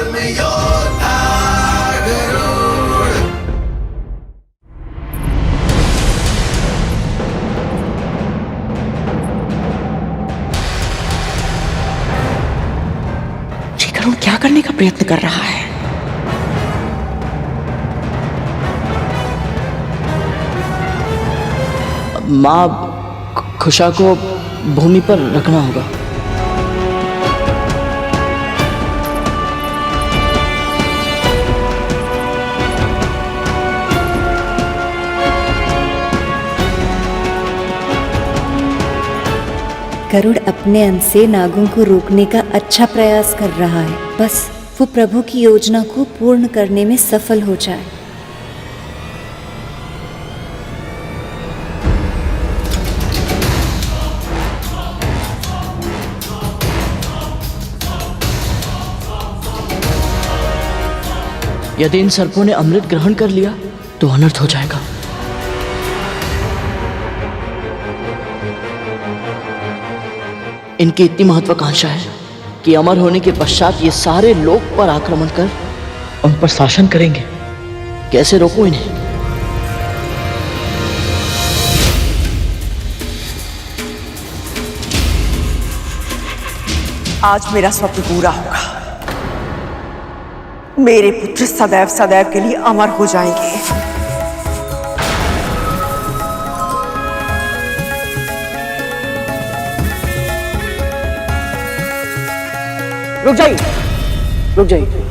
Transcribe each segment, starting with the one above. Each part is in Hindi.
धर्मयोद्धा गरुड़। ये गरुड़ क्या करने का प्रयत्न कर रहा है? माँ, खुशा को भूमि पर रखना होगा। गरुड़ अपने अंश से नागों को रोकने का अच्छा प्रयास कर रहा है, बस वो प्रभु की योजना को पूर्ण करने में सफल हो जाए। यदि इन सर्पों ने अमृत ग्रहण कर लिया तो अनर्थ हो जाएगा। इनकी इतनी महत्वाकांक्षा है कि अमर होने के पश्चात ये सारे लोक पर आक्रमण कर उन पर शासन करेंगे। कैसे रोको इन्हें? आज मेरा स्वप्न पूरा होगा। मेरे पुत्र सदैव सदैव के लिए अमर हो जाएंगे। रुक जाइए, रुक जाइए।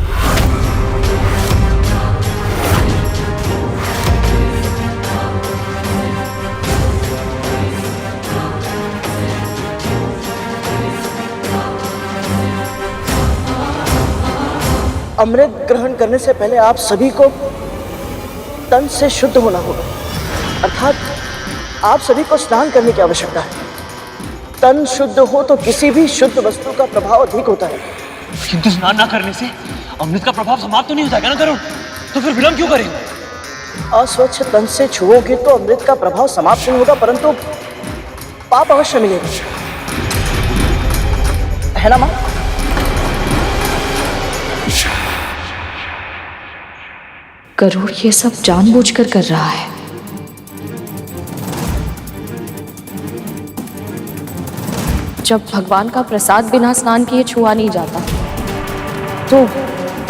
अमृत ग्रहण करने से पहले आप सभी को तन से शुद्ध होना होगा, अर्थात आप सभी को स्नान करने की आवश्यकता है। तन शुद्ध हो तो किसी भी शुद्ध वस्तु का प्रभाव अधिक होता है। किंतु स्नान ना करने से अमृत का प्रभाव समाप्त तो नहीं हो जाएगा ना गरुड़? तो फिर विलंब क्यों करें? अस्वच्छ तन से छुओगे तो अमृत का प्रभाव समाप्त नहीं होगा, परंतु पाप अवश्य मिलेगा, है ना मां? गरुड़ ये सब जानबूझकर कर रहा है। जब भगवान का प्रसाद बिना स्नान किए छुआ नहीं जाता, तो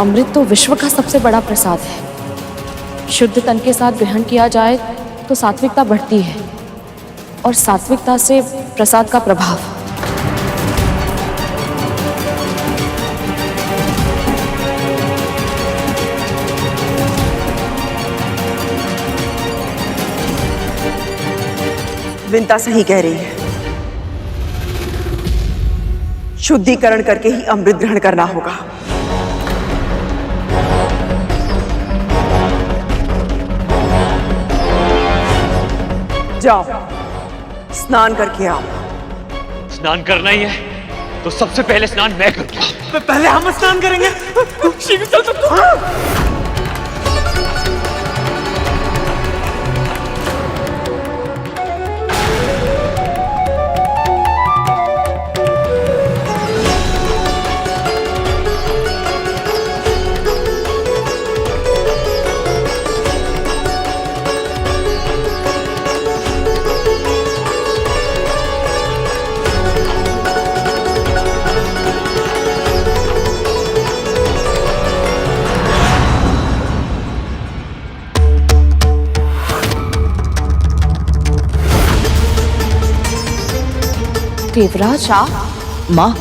अमृत तो विश्व का सबसे बड़ा प्रसाद है। शुद्ध तन के साथ ग्रहण किया जाए तो सात्विकता बढ़ती है, और सात्विकता से प्रसाद का प्रभाव। विंता सही कह रही है। शुद्धिकरण करके ही अमृत ग्रहण करना होगा। जाओ, स्नान करके आओ। स्नान करना ही है तो सबसे पहले स्नान मैं करूंगा। पहले हम स्नान करेंगे। शीघ्र चल सकते। देवराज, मां,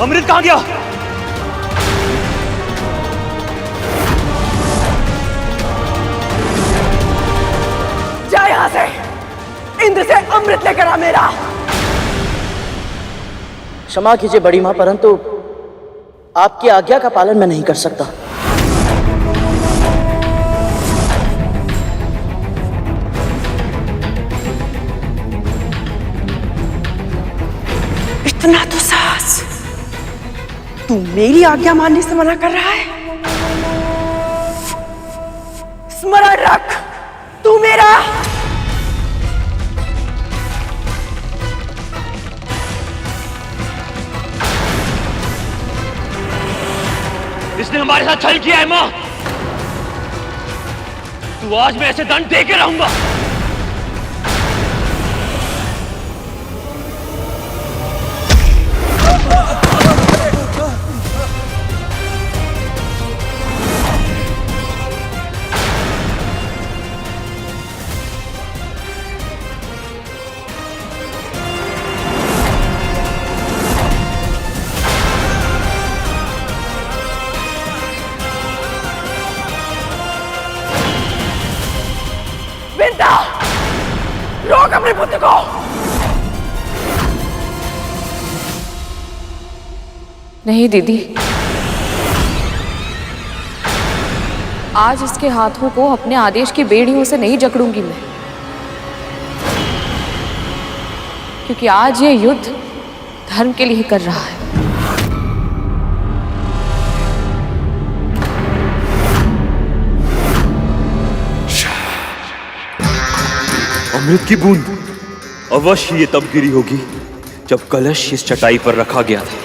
अमृत कहाँ गया? जा यहां से, इंद्र से अमृत लेकर आ मेरा। क्षमा कीजिए बड़ी मां, परंतु आपकी आज्ञा का पालन मैं नहीं कर सकता। इतना तो साहस, तू मेरी आज्ञा मानने से मना कर रहा है? स्मरण रख, तू मेरा इसने हमारे साथ छल किया है मां। तू आज मैं ऐसे दंड दे के रहूंगा। विंता, रोक अपने पुत्र को। नहीं दीदी, आज इसके हाथों को अपने आदेश की बेड़ियों से नहीं जकड़ूंगी मैं, क्योंकि आज ये युद्ध धर्म के लिए कर रहा है। अमृत की बूंद अवश्य ये तब गिरी होगी जब कलश इस चटाई पर रखा गया था।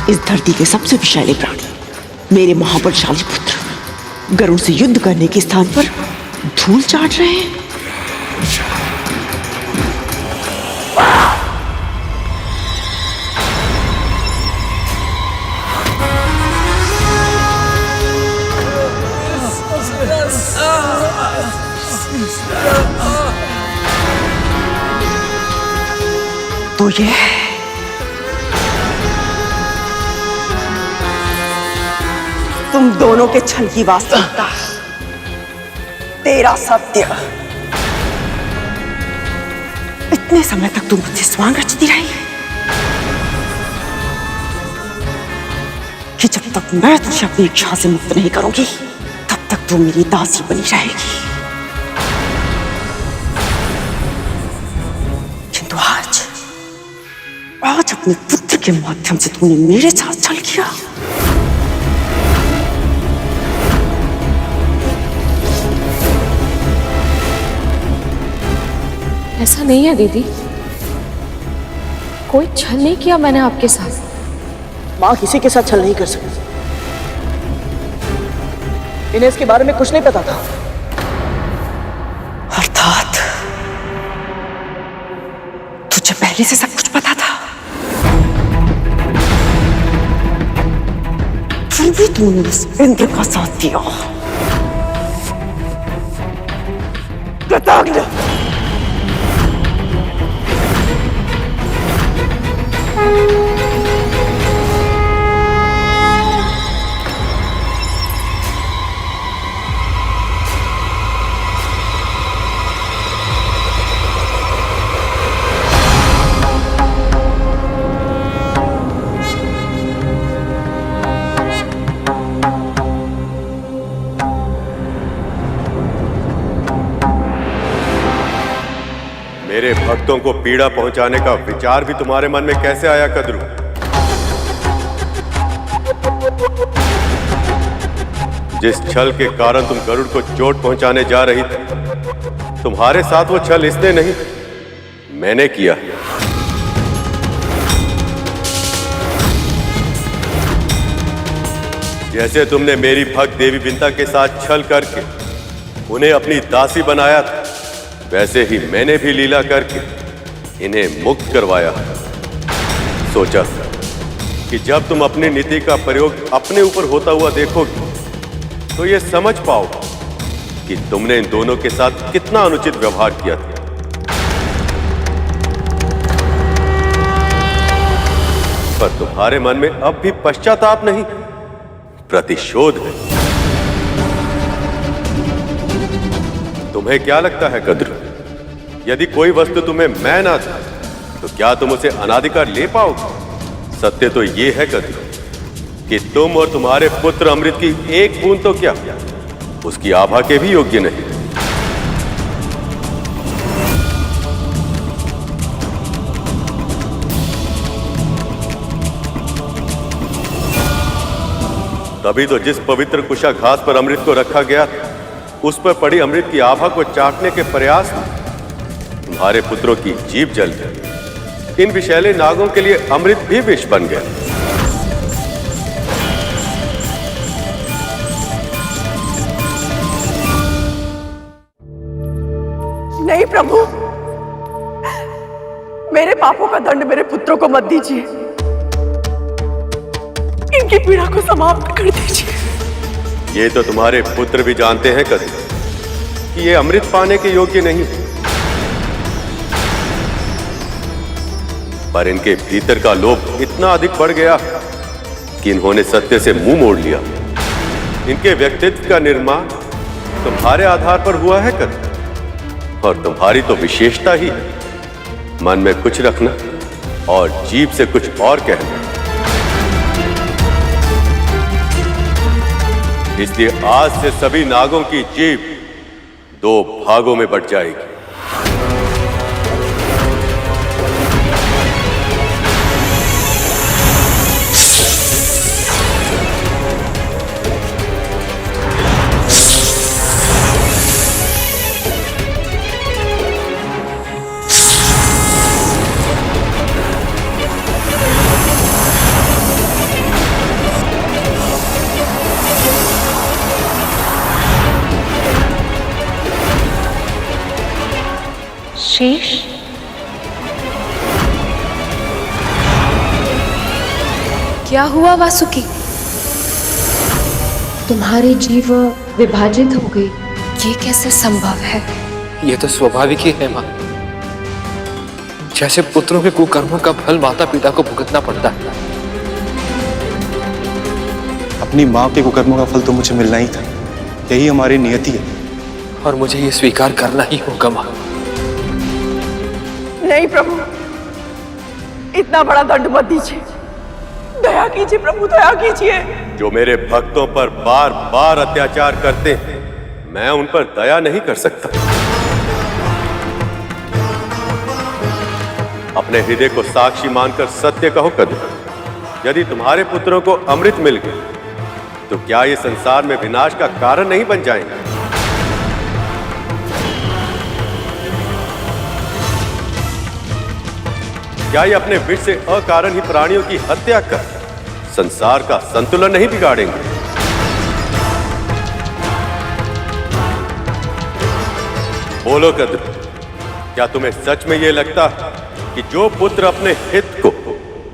इस धरती के सबसे विशाले प्राणी, मेरे महाबलशाली पुत्र गरुड़ से युद्ध करने के स्थान पर धूल चाट रहे हैं। तो ये तुम दोनों के छल की वास्तविकता, तेरा सत्य। इतने समय तक तुम मुझसे स्वांग रचती रही कि जब तक मैं तुझे अपनी इच्छा से मुक्त नहीं करूंगी तब तक तू मेरी दासी बनी रहेगी। किंतु आज अपने पुत्र के माध्यम से तूने मेरे साथ छल किया। ऐसा नहीं है दीदी, कोई छल नहीं किया मैंने आपके साथ। माँ किसी के साथ छल नहीं कर सकती। इन्हें इसके बारे में कुछ नहीं पता था। अर्थात तुझे पहले से सब कुछ पता था, फिर भी तूने उस इंद्र का साथ दिया। कृतज्ञ। मेरे भक्तों को पीड़ा पहुंचाने का विचार भी तुम्हारे मन में कैसे आया कद्रू? जिस छल के कारण तुम गरुड़ को चोट पहुंचाने जा रही थी, तुम्हारे साथ वो छल इसने नहीं, मैंने किया। जैसे तुमने मेरी भक्त देवी बिंता के साथ छल करके उन्हें अपनी दासी बनाया था, वैसे ही मैंने भी लीला करके इन्हें मुक्त करवाया। सोचा कि जब तुम अपनी नीति का प्रयोग अपने ऊपर होता हुआ देखोगे तो ये समझ पाओगे कि तुमने इन दोनों के साथ कितना अनुचित व्यवहार किया था। पर तुम्हारे मन में अब भी पश्चाताप नहीं, प्रतिशोध है। तुम्हें क्या लगता है कद्र, यदि कोई वस्तु तुम्हें मैं ना था तो क्या तुम उसे अनाधिकार ले पाओगे? सत्य तो ये है कद्र कि तुम और तुम्हारे पुत्र अमृत की एक बूंद तो क्या उसकी आभा के भी योग्य नहीं। तभी तो जिस पवित्र कुशा घास पर अमृत को रखा गया था, उस पर पड़ी अमृत की आभा को चाटने के प्रयास में तुम्हारे पुत्रों की जीभ जल गई। इन विषैले नागों के लिए अमृत भी विष बन गया। नहीं प्रभु, मेरे पापों का दंड मेरे पुत्रों को मत दीजिए, इनकी पीड़ा को समाप्त कर दीजिए। ये तो तुम्हारे पुत्र भी जानते हैं कद्र कि ये अमृत पाने के योग्य नहीं, पर इनके भीतर का लोभ इतना अधिक बढ़ गया कि इन्होंने सत्य से मुंह मोड़ लिया। इनके व्यक्तित्व का निर्माण तुम्हारे आधार पर हुआ है कद्र, और तुम्हारी तो विशेषता ही है मन में कुछ रखना और जीभ से कुछ और कहना। इसलिए आज से सभी नागों की जीभ दो भागों में बट जाएगी। शेष, क्या हुआ वासुकी? तुम्हारी जीव विभाजित हो गई। ये कैसे संभव है? ये तो स्वाभाविक ही है मां, जैसे पुत्रों के कुकर्मों का फल माता पिता को भुगतना पड़ता है। अपनी माँ के कुकर्मों का फल तो मुझे मिलना ही था, यही हमारी नियति है, और मुझे ये स्वीकार करना ही होगा मां। नहीं प्रभु, इतना बड़ा दंड मत दीजिए, दया कीजिए प्रभु, दया कीजिए। जो मेरे भक्तों पर बार बार अत्याचार करते हैं, मैं उन पर दया नहीं कर सकता। अपने हृदय को साक्षी मानकर सत्य कहो कद्र, यदि तुम्हारे पुत्रों को अमृत मिल गया तो क्या ये संसार में विनाश का कारण नहीं बन जाएंगे? क्या ये अपने विष से अकारण ही प्राणियों की हत्या कर संसार का संतुलन नहीं बिगाड़ेंगे? बोलो कद्र, क्या तुम्हें सच में यह लगता कि जो पुत्र अपने हित को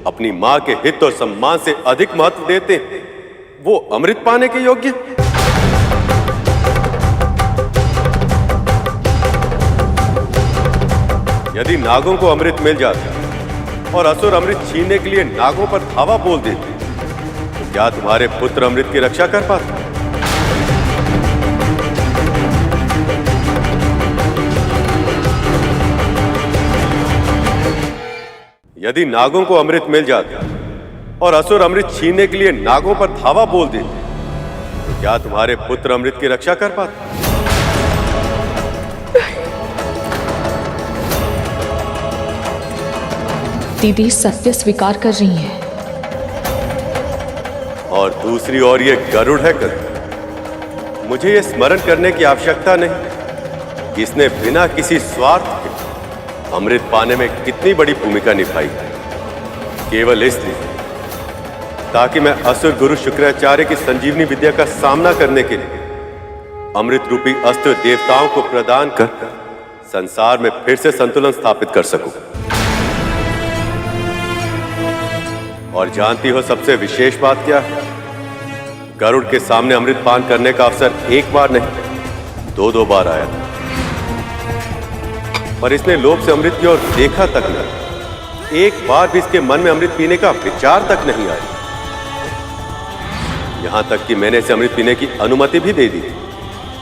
अपनी मां के हित और सम्मान से अधिक महत्व देते हैं, वो अमृत पाने के योग्य? यदि नागों को अमृत मिल जाता और असुर अमृत छीनने के लिए नागों पर धावा बोल देते, तो क्या तुम्हारे पुत्र अमृत की रक्षा कर पाते? यदि नागों को अमृत मिल जाता और असुर अमृत छीनने के लिए नागों पर धावा बोल देते, तो क्या तुम्हारे पुत्र अमृत की रक्षा कर पाते? दीदी सत्य स्वीकार कर रही है। और दूसरी ओर ये गरुड़ है कद्र, मुझे ये स्मरण करने की आवश्यकता नहीं कि इसने बिना किसी स्वार्थ के अमृत पाने में कितनी बड़ी भूमिका निभाई, केवल इसलिए ताकि मैं असुर गुरु शुक्राचार्य की संजीवनी विद्या का सामना करने के लिए अमृत रूपी अस्त्र देवताओं को प्रदान कर संसार में फिर से संतुलन स्थापित कर सकूं। और जानती हो सबसे विशेष बात क्या है? गरुड़ के सामने अमृत पान करने का अवसर एक बार नहीं, दो बार आया था, पर इसने लोभ से अमृत की ओर देखा तक नहीं। एक बार भी इसके मन में अमृत पीने का विचार तक नहीं आया। यहां तक कि मैंने इसे अमृत पीने की अनुमति भी दे दी,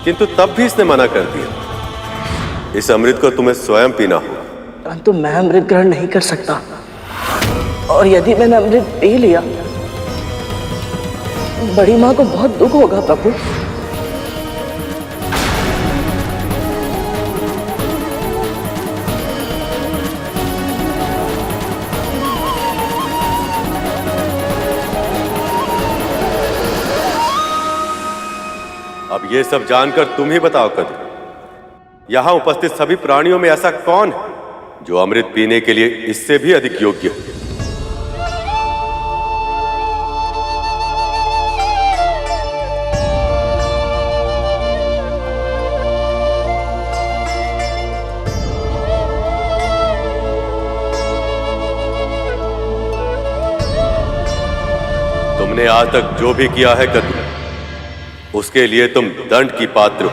किंतु तब भी इसने मना कर दिया। इस अमृत को तुम्हें स्वयं पीना होगा। परंतु मैं अमृत ग्रहण नहीं कर सकता, और यदि मैंने अमृत पी लिया, बड़ी मां को बहुत दुख होगा प्रभु। अब ये सब जानकर तुम ही बताओ कद्रू, यहां उपस्थित सभी प्राणियों में ऐसा कौन है जो अमृत पीने के लिए इससे भी अधिक योग्य हो? तुमने आज तक जो भी किया है कद्रू, उसके लिए तुम दंड की पात्र हो।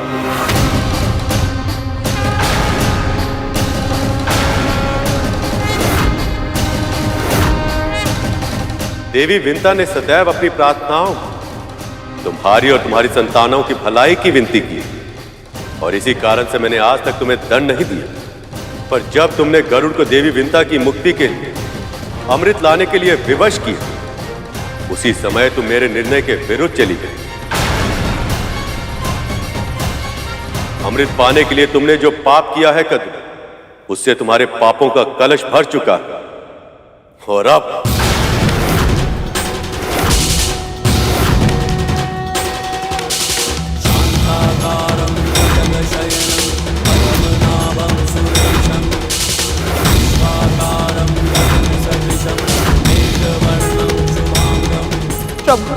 देवी विंता ने सदैव अपनी प्रार्थनाओं तुम्हारी और तुम्हारी संतानों की भलाई की विनती की, और इसी कारण से मैंने आज तक तुम्हें दंड नहीं दिया। पर जब तुमने गरुड़ को देवी विंता की मुक्ति के लिए अमृत लाने के लिए विवश किया, उसी समय तुम मेरे निर्णय के विरुद्ध चली गई। अमृत पाने के लिए तुमने जो पाप किया है कद्रू, उससे तुम्हारे पापों का कलश भर चुका है। और अब प्रभु,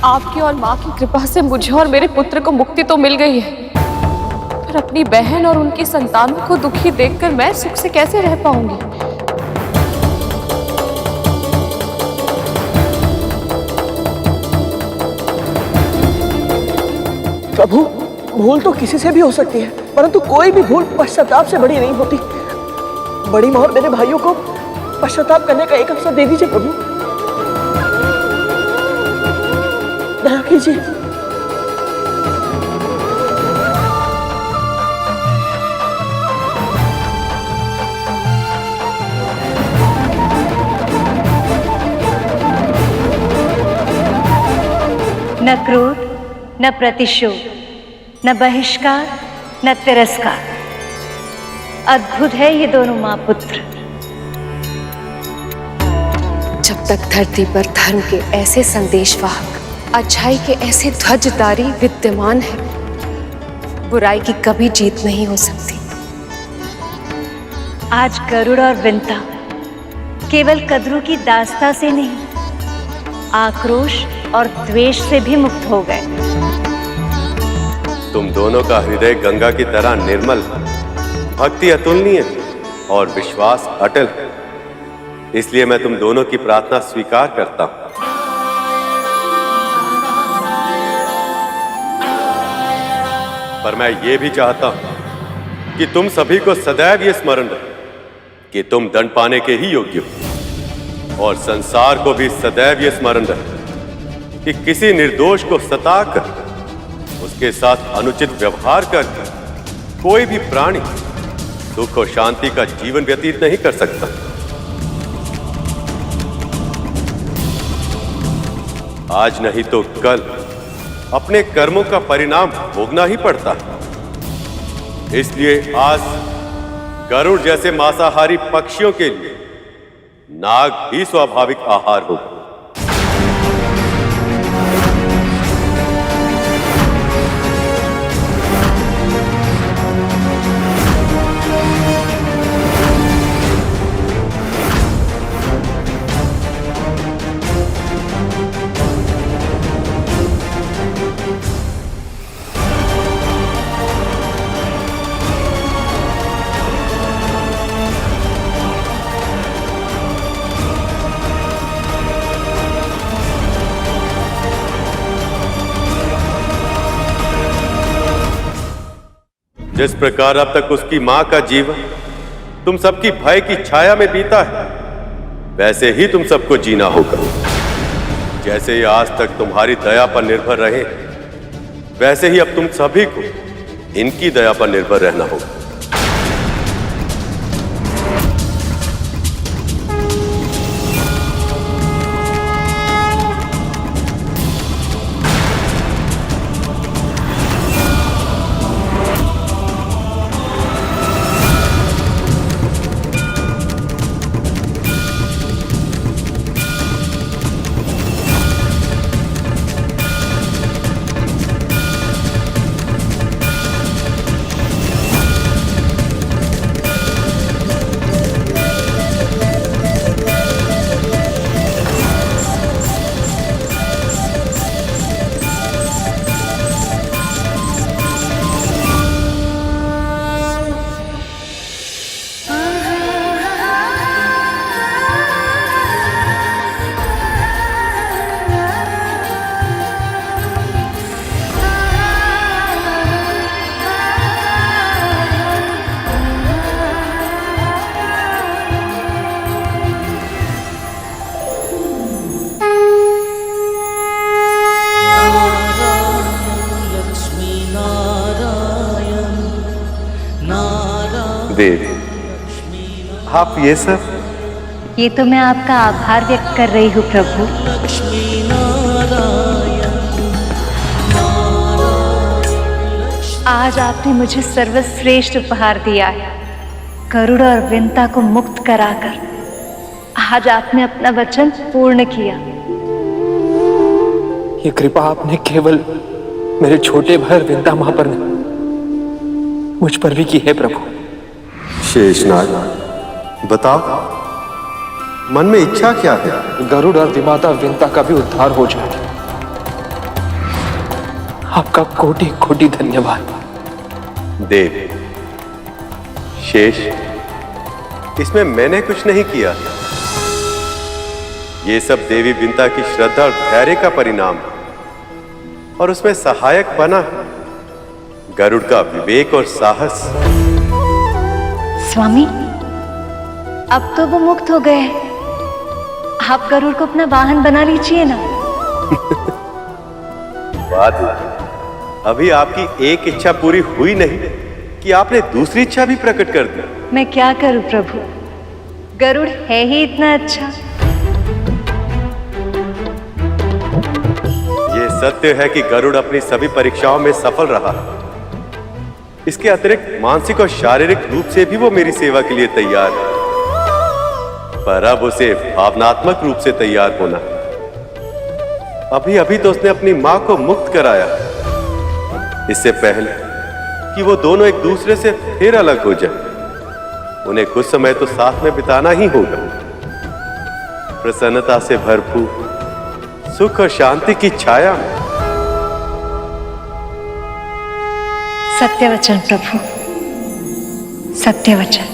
आपकी और माँ की कृपा से मुझे और मेरे पुत्र को मुक्ति तो मिल गई है, पर अपनी बहन और उनकी संतानों को दुखी देखकर मैं सुख से कैसे रह पाऊंगी? प्रभु, भूल तो किसी से भी हो सकती है, परंतु कोई भी भूल पश्चाताप से बड़ी नहीं होती। बड़ी मां और मेरे भाइयों को पश्चाताप करने का एक अवसर दे दीजिए प्रभु, दया कीजिए। न क्रोध, न प्रतिशोध, न बहिष्कार, न तिरस्कार। अद्भुत है ये दोनों मां पुत्र। जब तक धरती पर धर्म के ऐसे संदेशवाहक, अच्छाई के ऐसे ध्वजधारी विद्यमान है, बुराई की कभी जीत नहीं हो सकती। आज गरुड़ और विंता केवल कद्रू की दास्ता से नहीं, आक्रोश और द्वेष से भी मुक्त हो गए। तुम दोनों का हृदय गंगा की तरह निर्मल, भक्ति अतुलनीय और विश्वास अटल है। इसलिए मैं तुम दोनों की प्रार्थना स्वीकार करता हूं। पर मैं ये भी चाहता हूं कि तुम सभी को सदैव ये स्मरण रहे कि तुम दंड पाने के ही योग्य हो, और संसार को भी सदैव ये स्मरण रहे कि किसी निर्दोष को सताकर, उसके साथ अनुचित व्यवहार करके कोई भी प्राणी सुख और शांति का जीवन व्यतीत नहीं कर सकता। आज नहीं तो कल अपने कर्मों का परिणाम भोगना ही पड़ता है। इसलिए आज गरुड़ जैसे मांसाहारी पक्षियों के लिए नाग भी स्वाभाविक आहार होगा। जिस प्रकार अब तक उसकी मां का जीवन तुम सबकी भय की छाया में बीता है, वैसे ही तुम सबको जीना होगा। जैसे ये आज तक तुम्हारी दया पर निर्भर रहे, वैसे ही अब तुम सभी को इनकी दया पर निर्भर रहना होगा। देव, आप ये सब? ये तो मैं आपका आभार व्यक्त कर रही हूँ प्रभु। आज आपने मुझे सर्वश्रेष्ठ उपहार दिया है, गरुड़ और विंता को मुक्त कराकर। आज आपने अपना वचन पूर्ण किया। ये कृपा आपने केवल मेरे छोटे भाई विंता मां पर नहीं, मुझ पर भी की है प्रभु। शेषनाग, बताओ, मन में इच्छा क्या है? गरुड़ और विमाता विंता का भी उद्धार हो जाए। आपका कोटि कोटि धन्यवाद। देव, शेष, इसमें मैंने कुछ नहीं किया। ये सब देवी विंता की श्रद्धा और धैर्य का परिणाम है, और उसमें सहायक बना है गरुड़ का विवेक और साहस। स्वामी, अब तो वो मुक्त हो गए हैं। आप गरुड़ को अपना वाहन बना लीजिए ना। बात अभी आपकी एक इच्छा पूरी हुई नहीं कि आपने दूसरी इच्छा भी प्रकट कर दी। मैं क्या करूं प्रभु, गरुड़ है ही इतना अच्छा। ये सत्य है कि गरुड़ अपनी सभी परीक्षाओं में सफल रहा। इसके अतिरिक्त मानसिक और शारीरिक रूप से भी वो मेरी सेवा के लिए तैयार है, पर अब उसे भावनात्मक रूप से तैयार होना। अभी अभी तो उसने अपनी मां को मुक्त कराया, इससे पहले कि वो दोनों एक दूसरे से फिर अलग हो जाए, उन्हें कुछ समय तो साथ में बिताना ही होगा। प्रसन्नता से भरपूर सुख और शांति की छाया में। सत्य वचन प्रभु, सत्य वचन।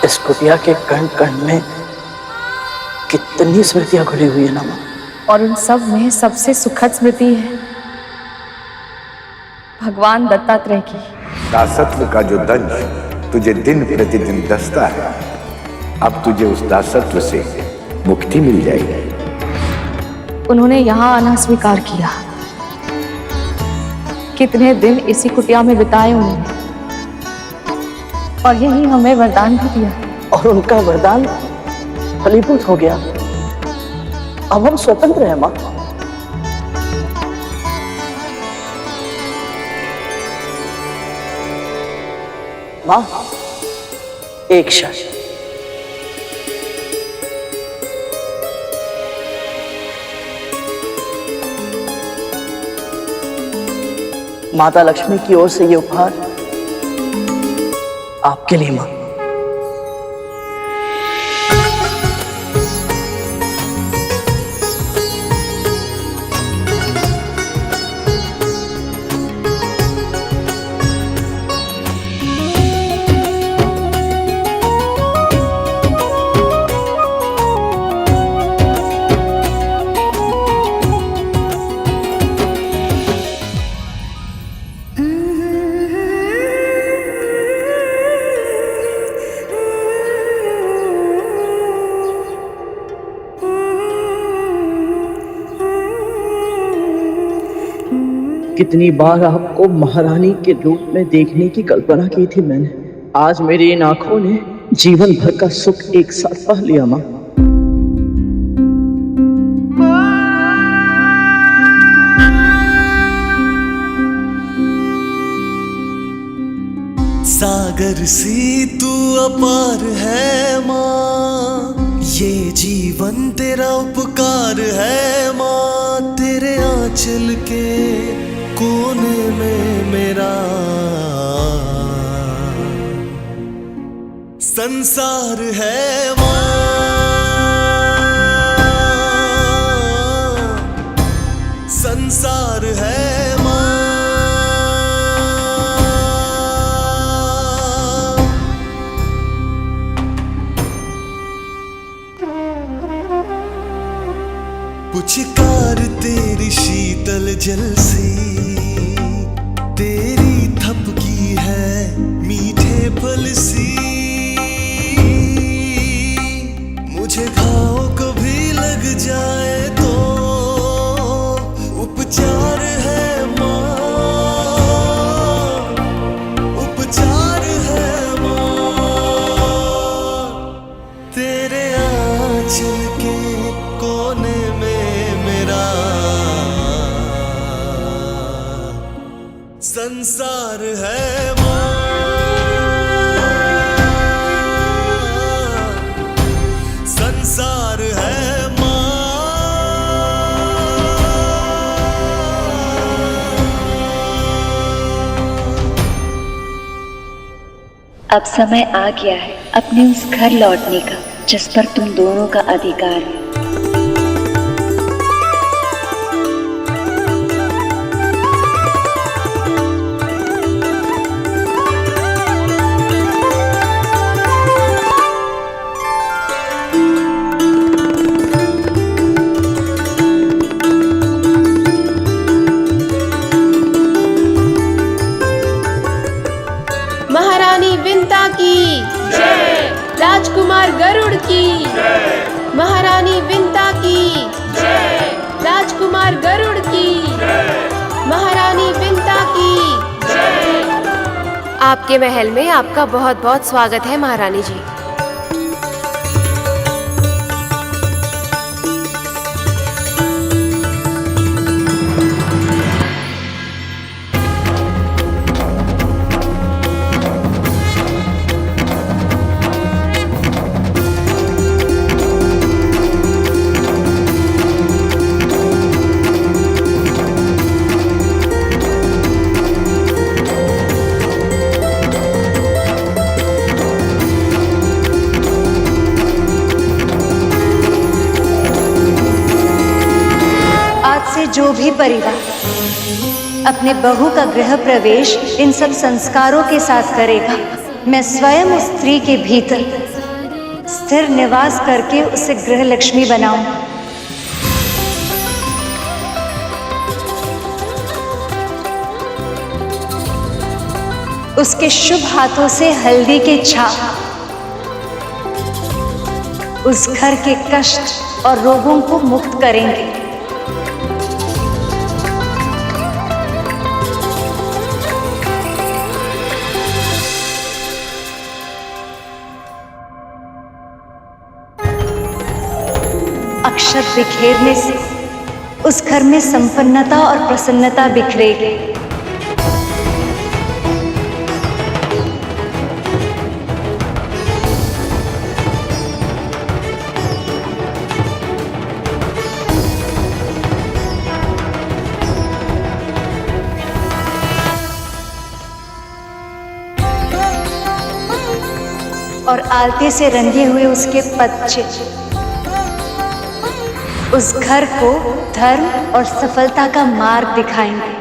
इस कुटिया के कण कण में कितनी स्मृतियां घुली हुई है ना मां, और उन सब में सबसे सुखद स्मृति है भगवान दत्तात्रेय की। दासत्व का जो दंश तुझे दिन प्रतिदिन दसता है, अब तुझे उस दासत्व से मुक्ति मिल जाएगी। उन्होंने यहाँ आना स्वीकार किया। कितने दिन इसी कुटिया में बिताए उन्होंने, और यही हमें वरदान भी दिया। और उनका वरदान फलीभूत हो गया। अब हम स्वतंत्र हैं मां। मां, एक शर्त। माता लक्ष्मी की ओर से ये उपहार आपके लिए मां। कितनी बार आपको महारानी के रूप में देखने की कल्पना की थी मैंने। आज मेरी इन आंखों ने जीवन भर का सुख एक साथ पा लिया माँ। सागर सी तू अपार है माँ, ये जीवन तेरा उपकार है माँ। तेरे आंचल के कोने में मेरा संसार है माँ, संसार है माँ। पुचकार तेरी शीतल जल सी, तेरी थपकी है मीठे फल सी। मुझे घाव कभी लग जाए तो उपचार है माँ, उपचार है माँ। तेरे आंचल के कोने में मेरा संसार है माँ, संसार है माँ। अब समय आ गया है अपने उस घर लौटने का जिस पर तुम दोनों का अधिकार है। महारानी विंता की जय, राजकुमार गरुड़ की जय, महारानी विंता की जय, राजकुमार गरुड़ की जय, महारानी विंता की जय। आपके महल में आपका बहुत बहुत स्वागत है महारानी जी। जो भी परिवार अपने बहू का गृह प्रवेश इन सब संस्कारों के साथ करेगा, मैं स्वयं उस स्त्री के भीतर स्थिर निवास करके उसे गृह लक्ष्मी बनाऊं। उसके शुभ हाथों से हल्दी के छाप उस घर के कष्ट और रोगों को मुक्त करेंगे। अक्षत बिखेरने से उस घर में संपन्नता और प्रसन्नता बिखरेगी। और आलते से रंगे हुए उसके पदचिह्न उस घर को धर्म और सफलता का मार्ग दिखाएंगे।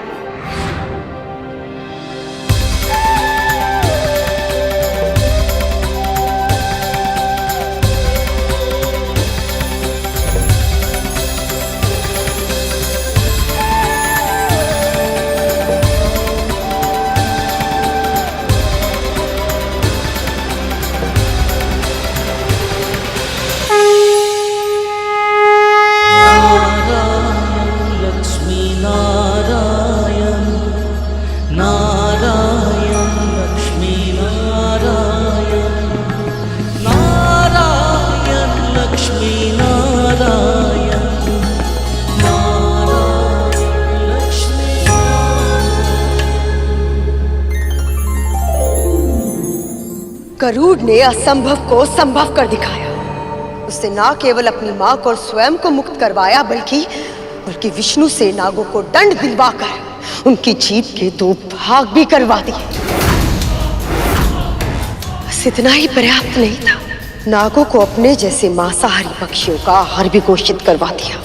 लक्ष्मी नारायण गरुड़ ने असंभव को संभव कर दिखाया। उसने ना केवल अपनी मां को और स्वयं को मुक्त करवाया, बल्कि विष्णु से नागों को दंड दिलवाकर उनकी जीभ के 2 भाग भी करवा दिए। बस इतना ही पर्याप्त नहीं था, नागों को अपने जैसे मांसाहारी पक्षियों का आहार भी घोषित करवा दिया।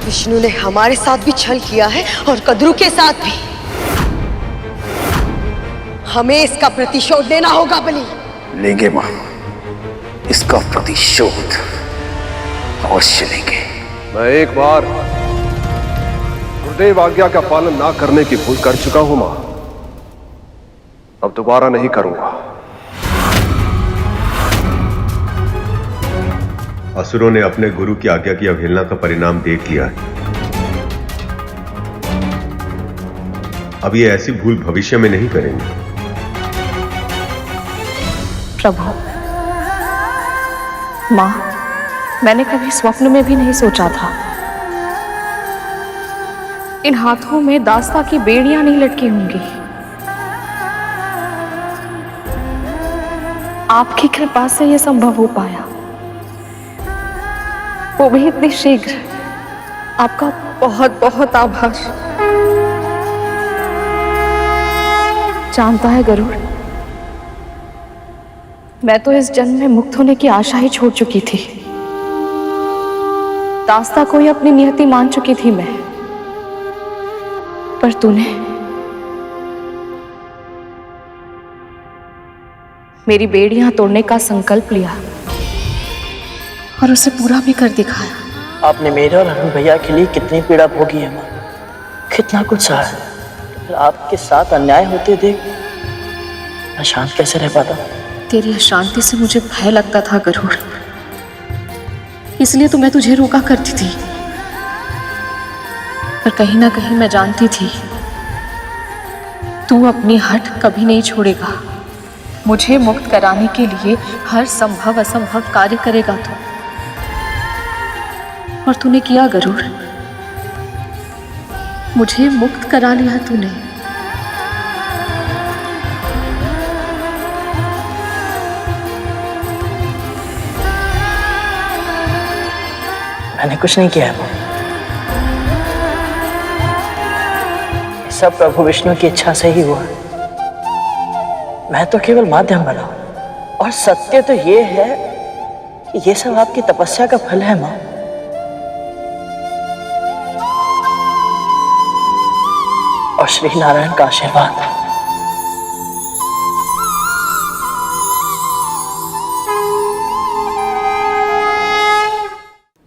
विष्णु ने हमारे साथ भी छल किया है और कद्रू के साथ भी। हमें इसका प्रतिशोध लेना होगा बलि। लेंगे मां, इसका प्रतिशोध अवश्य लेंगे। मैं एक बार गुरुदेव आज्ञा का पालन ना करने की भूल कर चुका हूं मां, अब दोबारा नहीं करूंगा। असुरों ने अपने गुरु की आज्ञा की अवहेलना का परिणाम देख लिया है। अब ये ऐसी भूल भविष्य में नहीं करेंगे। प्रभु, माँ, मैंने कभी स्वप्न में भी नहीं सोचा था इन हाथों में दास्ता की बेड़ियां नहीं लटकी होंगी। आपकी कृपा से यह संभव हो पाया, वो भी इतनी शीघ्र। आपका बहुत बहुत आभार। जानता है गरुड़, मैं तो इस जन्म में मुक्त होने की आशा ही छोड़ चुकी थी। दास्ता को ही अपनी नियति मान चुकी थी मैं, पर तूने मेरी बेड़ियां तोड़ने का संकल्प लिया और उसे पूरा भी कर दिखाया। आपने मेरे और अरुण भैया के लिए कितनी पीड़ा भोगी है माँ, कितना कुछ सहा है। फिर आपके साथ अन्याय होते देख मैं शांत कैसे रह पाता। तेरी अशांति से मुझे भय लगता था गरुड़, इसलिए तो मैं तुझे रोका करती थी। पर कहीं ना कहीं मैं जानती थी तू अपनी हट कभी नहीं छोड़ेगा। मुझे मुक्त कराने के लिए हर संभव असंभव कार्य करेगा तू, और तूने किया गरुड़। मुझे मुक्त करा लिया तूने। मैंने कुछ नहीं किया है, सब प्रभु विष्णु की इच्छा से ही हुआ। मैं तो केवल माध्यम बना, और सत्य तो ये है कि ये सब आपकी तपस्या का फल है मां। और श्री नारायण का आशीर्वाद।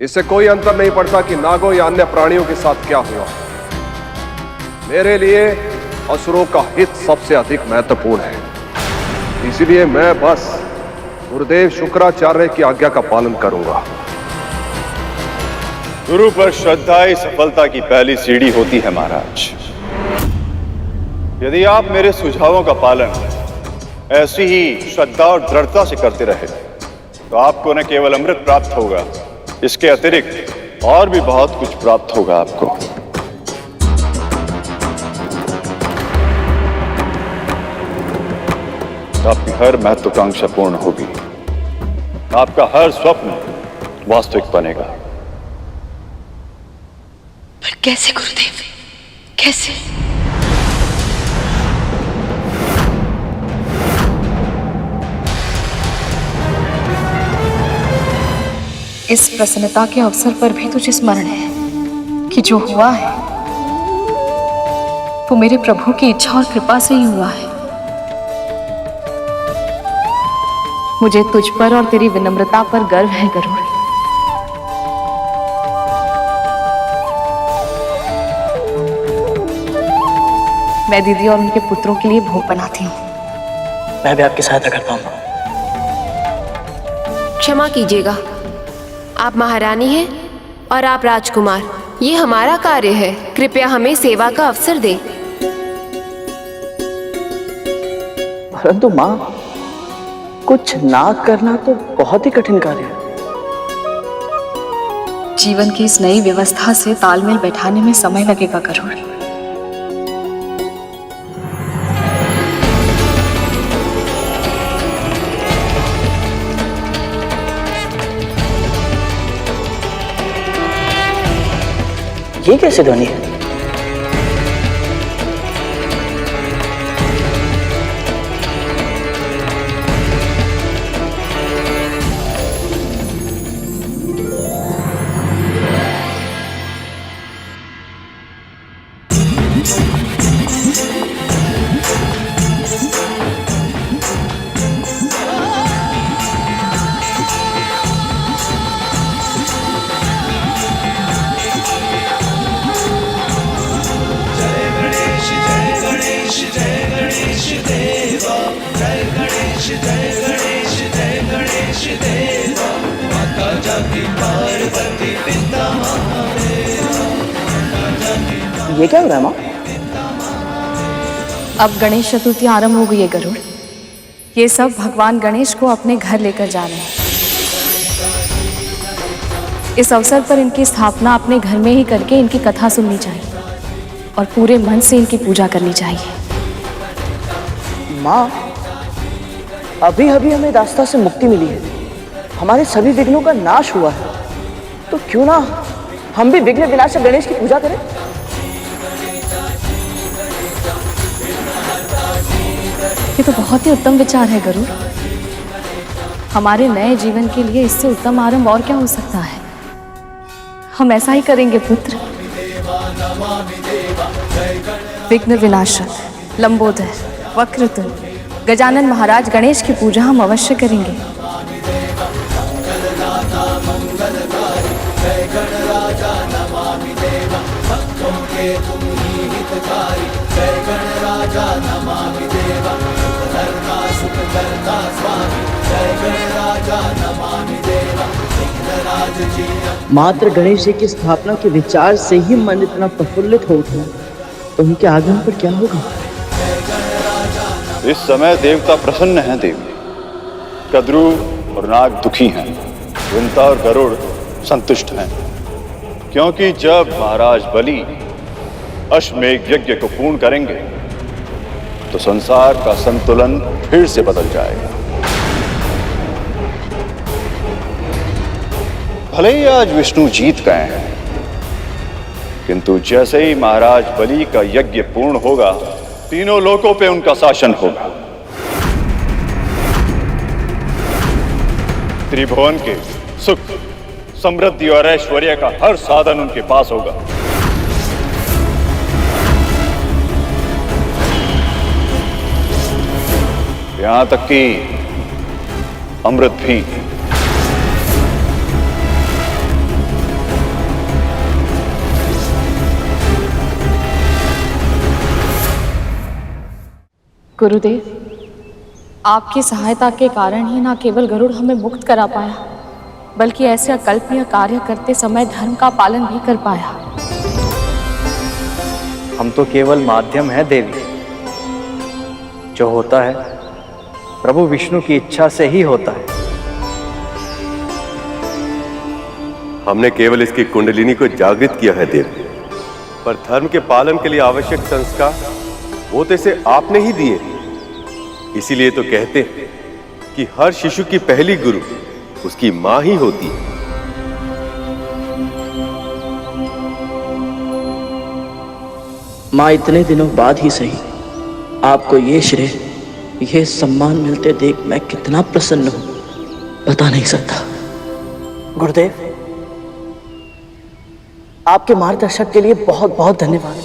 इससे कोई अंतर नहीं पड़ता कि नागों या अन्य प्राणियों के साथ क्या हुआ। मेरे लिए असुरों का हित सबसे अधिक महत्वपूर्ण है, इसलिए मैं बस गुरुदेव शुक्राचार्य की आज्ञा का पालन करूंगा। गुरु पर श्रद्धा ही सफलता की पहली सीढ़ी होती है महाराज। यदि आप मेरे सुझावों का पालन ऐसी ही श्रद्धा और दृढ़ता से करते रहे तो आपको न केवल अमृत प्राप्त होगा, इसके अतिरिक्त और भी बहुत कुछ प्राप्त होगा आपको। आपकी हर महत्वाकांक्षा पूर्ण होगी, आपका हर स्वप्न वास्तविक बनेगा। पर कैसे गुरुदेव, कैसे? इस प्रसन्नता के अवसर पर भी तुझे स्मरण है कि जो हुआ है वो मेरे प्रभु की इच्छा और कृपा से ही हुआ है। मुझे तुझ पर और तेरी विनम्रता पर गर्व है गरुड़। मैं दीदी और उनके पुत्रों के लिए भोग बनाती हूँ। मैं भी आपकी सहायता करता हूँ। क्षमा कीजिएगा, आप महारानी हैं और आप राजकुमार। ये हमारा कार्य है, कृपया हमें सेवा का अवसर दें। परंतु माँ, कुछ ना करना तो बहुत ही कठिन कार्य है। जीवन की इस नई व्यवस्था से तालमेल बैठाने में समय लगेगा गरुड़। ये कैसे ध्वनि है? ये क्या हो रहा है माँ? अब गणेश चतुर्थी आरंभ हो गई है गरुड़। ये सब भगवान गणेश को अपने घर लेकर जा रहे हैं। इस अवसर पर इनकी स्थापना अपने घर में ही करके इनकी कथा सुननी चाहिए और पूरे मन से इनकी पूजा करनी चाहिए। माँ, अभी अभी हमें दास्ता से मुक्ति मिली है, हमारे सभी विघ्नों का नाश हुआ है, तो क्यों ना हम भी विघ्न विनाशक गणेश की पूजा करें? ये तो बहुत ही उत्तम विचार है गरुड़। हमारे नए जीवन के लिए इससे उत्तम आरंभ और क्या हो सकता है। हम ऐसा ही करेंगे पुत्र। विघ्न विनाशक, लंबोदर, वक्रतुंड, गजानन महाराज गणेश की पूजा हम अवश्य करेंगे। मात्र गणेश जी की स्थापना के विचार से ही मन इतना प्रफुल्लित हो उठा, तो उनके आगमन पर क्या होगा? इस समय देवता प्रसन्न हैं देवी। कद्रू और नाग दुखी हैं, विंता और गरुड़ संतुष्ट हैं, क्योंकि जब महाराज बलि अश्वमेघ यज्ञ को पूर्ण करेंगे तो संसार का संतुलन फिर से बदल जाएगा। भले ही आज विष्णु जीत गए हैं, किंतु जैसे ही महाराज बलि का यज्ञ पूर्ण होगा, तीनों लोकों पे उनका शासन होगा। त्रिभुवन के सुख, समृद्धि और ऐश्वर्य का हर साधन उनके पास होगा। यहां तक कि अमृत भी। गुरुदेव, आपकी सहायता के कारण ही न केवल गरुड़ हमें मुक्त करा पाया, बल्कि ऐसे अकल्पनीय कार्य करते समय धर्म का पालन भी कर पाया। हम तो केवल माध्यम हैं देवी। जो होता है प्रभु विष्णु की इच्छा से ही होता है। हमने केवल इसकी कुंडलिनी को जागृत किया है देव, पर धर्म के पालन के लिए आवश्यक संस्कार वो तो इसे आपने ही दिए। इसीलिए तो कहते हैं कि हर शिशु की पहली गुरु उसकी मां ही होती है। माँ, इतने दिनों बाद ही सही आपको ये श्रेय, ये सम्मान मिलते देख मैं कितना प्रसन्न हूं, बता नहीं सकता। गुरुदेव, आपके मार्गदर्शक के लिए बहुत बहुत धन्यवाद।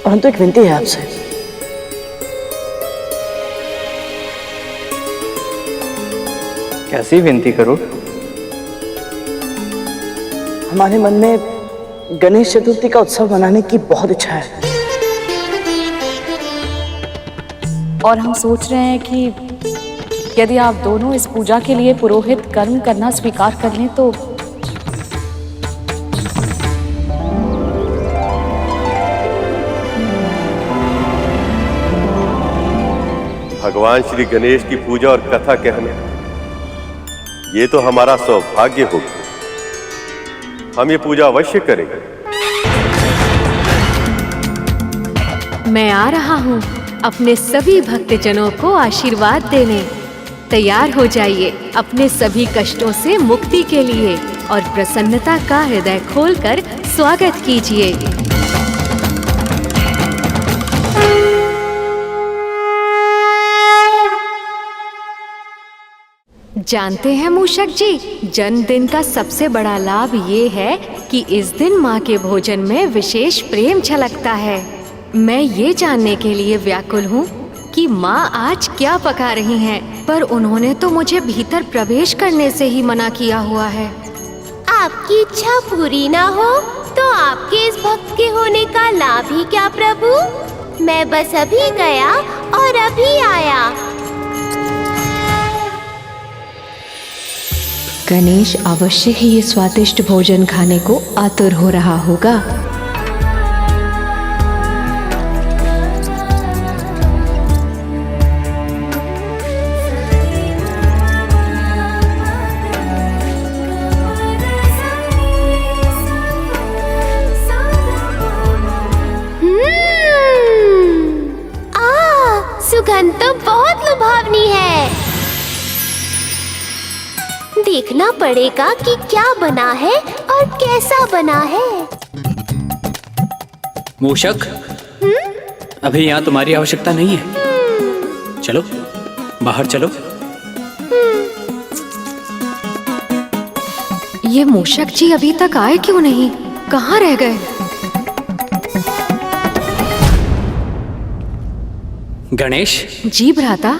परंतु एक विनती है आपसे। कैसी विनती करो? हमारे मन में गणेश चतुर्थी का उत्सव मनाने की बहुत इच्छा है, और हम सोच रहे हैं कि यदि आप दोनों इस पूजा के लिए पुरोहित कर्म करना स्वीकार कर लें तो भगवान श्री गणेश की पूजा और कथा कहना, ये तो हमारा सौभाग्य होगा। हम ये पूजा अवश्य करेंगे। मैं आ रहा हूँ अपने सभी भक्तजनों को आशीर्वाद देने। तैयार हो जाइए अपने सभी कष्टों से मुक्ति के लिए। और प्रसन्नता का हृदय खोलकर स्वागत कीजिए। जानते हैं मूषक जी, जन्मदिन का सबसे बड़ा लाभ ये है कि इस दिन माँ के भोजन में विशेष प्रेम छलकता है। मैं ये जानने के लिए व्याकुल हूँ कि माँ आज क्या पका रही हैं, पर उन्होंने तो मुझे भीतर प्रवेश करने से ही मना किया हुआ है। आपकी इच्छा पूरी ना हो तो आपके इस भक्त के होने का लाभ ही क्या प्रभु? मैं बस अभी गया और अभी आया। गणेश अवश्य ही ये स्वादिष्ट भोजन खाने को आतुर हो रहा होगा। सुगंध तो बहुत लुभावनी है। देखना पड़ेगा कि क्या बना है और कैसा बना है। मूषक, अभी यहाँ तुम्हारी आवश्यकता नहीं है। चलो बाहर चलो। ये मूषक जी अभी तक आए क्यों नहीं? कहाँ रह गए? गणेश जी भ्राता।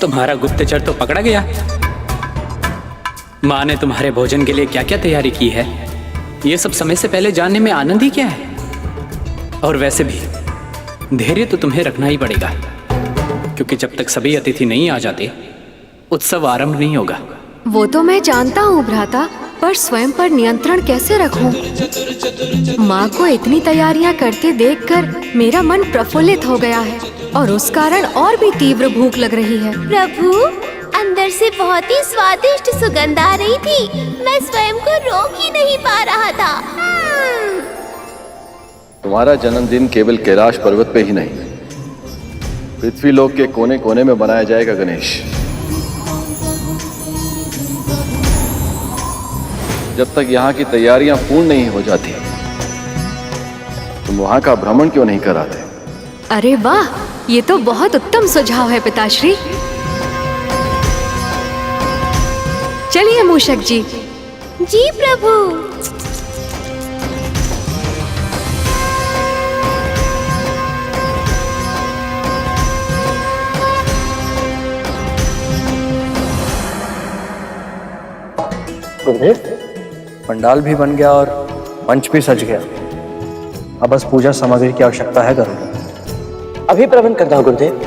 तुम्हारा गुप्तचर तो पकड़ा गया। माँ ने तुम्हारे भोजन के लिए क्या क्या तैयारी की है, ये सब समय से पहले जानने में आनंद ही क्या है। और वैसे भी धैर्य तो तुम्हें रखना ही पड़ेगा, क्योंकि जब तक सभी अतिथि नहीं आ जाते उत्सव आरंभ नहीं होगा। वो तो मैं जानता हूँ भ्राता, पर स्वयं पर नियंत्रण कैसे रखूं? माँ को इतनी तैयारियां करते देखकर मेरा मन प्रफुल्लित हो गया है और उस कारण और भी तीव्र भूख लग रही है। प्रभु, अंदर से बहुत ही स्वादिष्ट सुगंध आ रही थी। मैं स्वयं को रोक ही नहीं पा रहा था। तुम्हारा जन्मदिन केवल कैलाश पर्वत पे ही नहीं, पृथ्वी लोक के कोने कोने में मनाया जाएगा गणेश। जब तक यहाँ की तैयारियां पूर्ण नहीं हो जाती, तुम वहां का भ्रमण क्यों नहीं कराते? अरे वाह, ये तो बहुत उत्तम सुझाव है पिताश्री। चलिए मूषक जी। जी प्रभु। गुरुदेव, पंडाल भी बन गया और मंच भी सज गया। अब बस पूजा सामग्री की आवश्यकता है गरुड़। अभी प्रबंध करता हूँ गुरुदेव।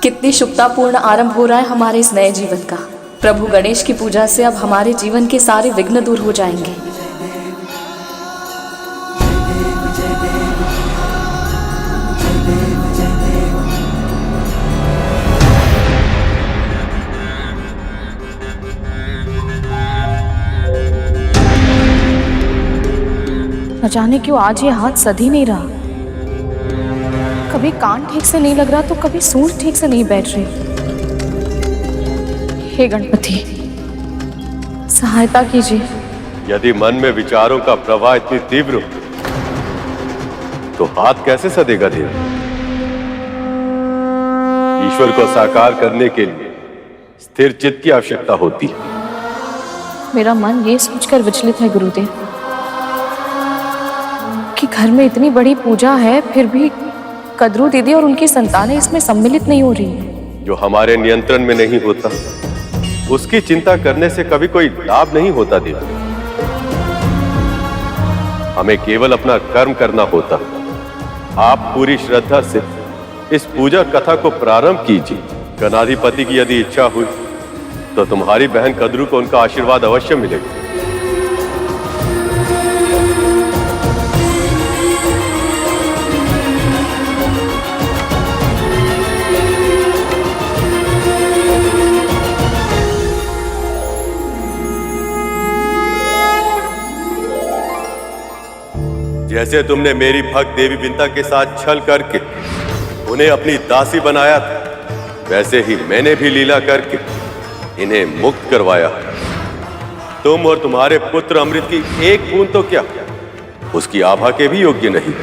कितनी शुभतापूर्ण आरंभ हो रहा है हमारे इस नए जीवन का। प्रभु गणेश की पूजा से अब हमारे जीवन के सारे विघ्न दूर हो जाएंगे। न जाने क्यों आज ये हाथ सध ही नहीं रहा। कभी कान ठीक से नहीं लग रहा तो कभी सूंड ठीक से नहीं बैठ रही। हे गणपति, सहायता कीजिए। यदि मन में विचारों का प्रवाह इतनी तीव्र हो तो हाथ कैसे सदेगा देव? ईश्वर को साकार करने के लिए स्थिर चित्त की आवश्यकता होती है। मेरा मन ये सोचकर विचलित है गुरुदेव कि घर में इतनी बड़ी पूजा है, फिर भी कदरू दीदी और उनकी संतानें इसमें सम्मिलित नहीं हो रही। जो हमारे नियंत्रण में नहीं होता उसकी चिंता करने से कभी कोई लाभ नहीं होता देव। हमें केवल अपना कर्म करना होता। आप पूरी श्रद्धा से इस पूजा कथा को प्रारंभ कीजिए। गणाधिपति की यदि इच्छा हुई तो तुम्हारी बहन कदरू को उनका आशीर्वाद अवश्य मिलेगा। जैसे तुमने मेरी भक्त देवी बिंता के साथ छल करके उन्हें अपनी दासी बनाया था, वैसे ही मैंने भी लीला करके इन्हें मुक्त करवाया। तुम और तुम्हारे पुत्र अमृत की एक बूंद तो क्या, उसकी आभा के भी योग्य नहीं।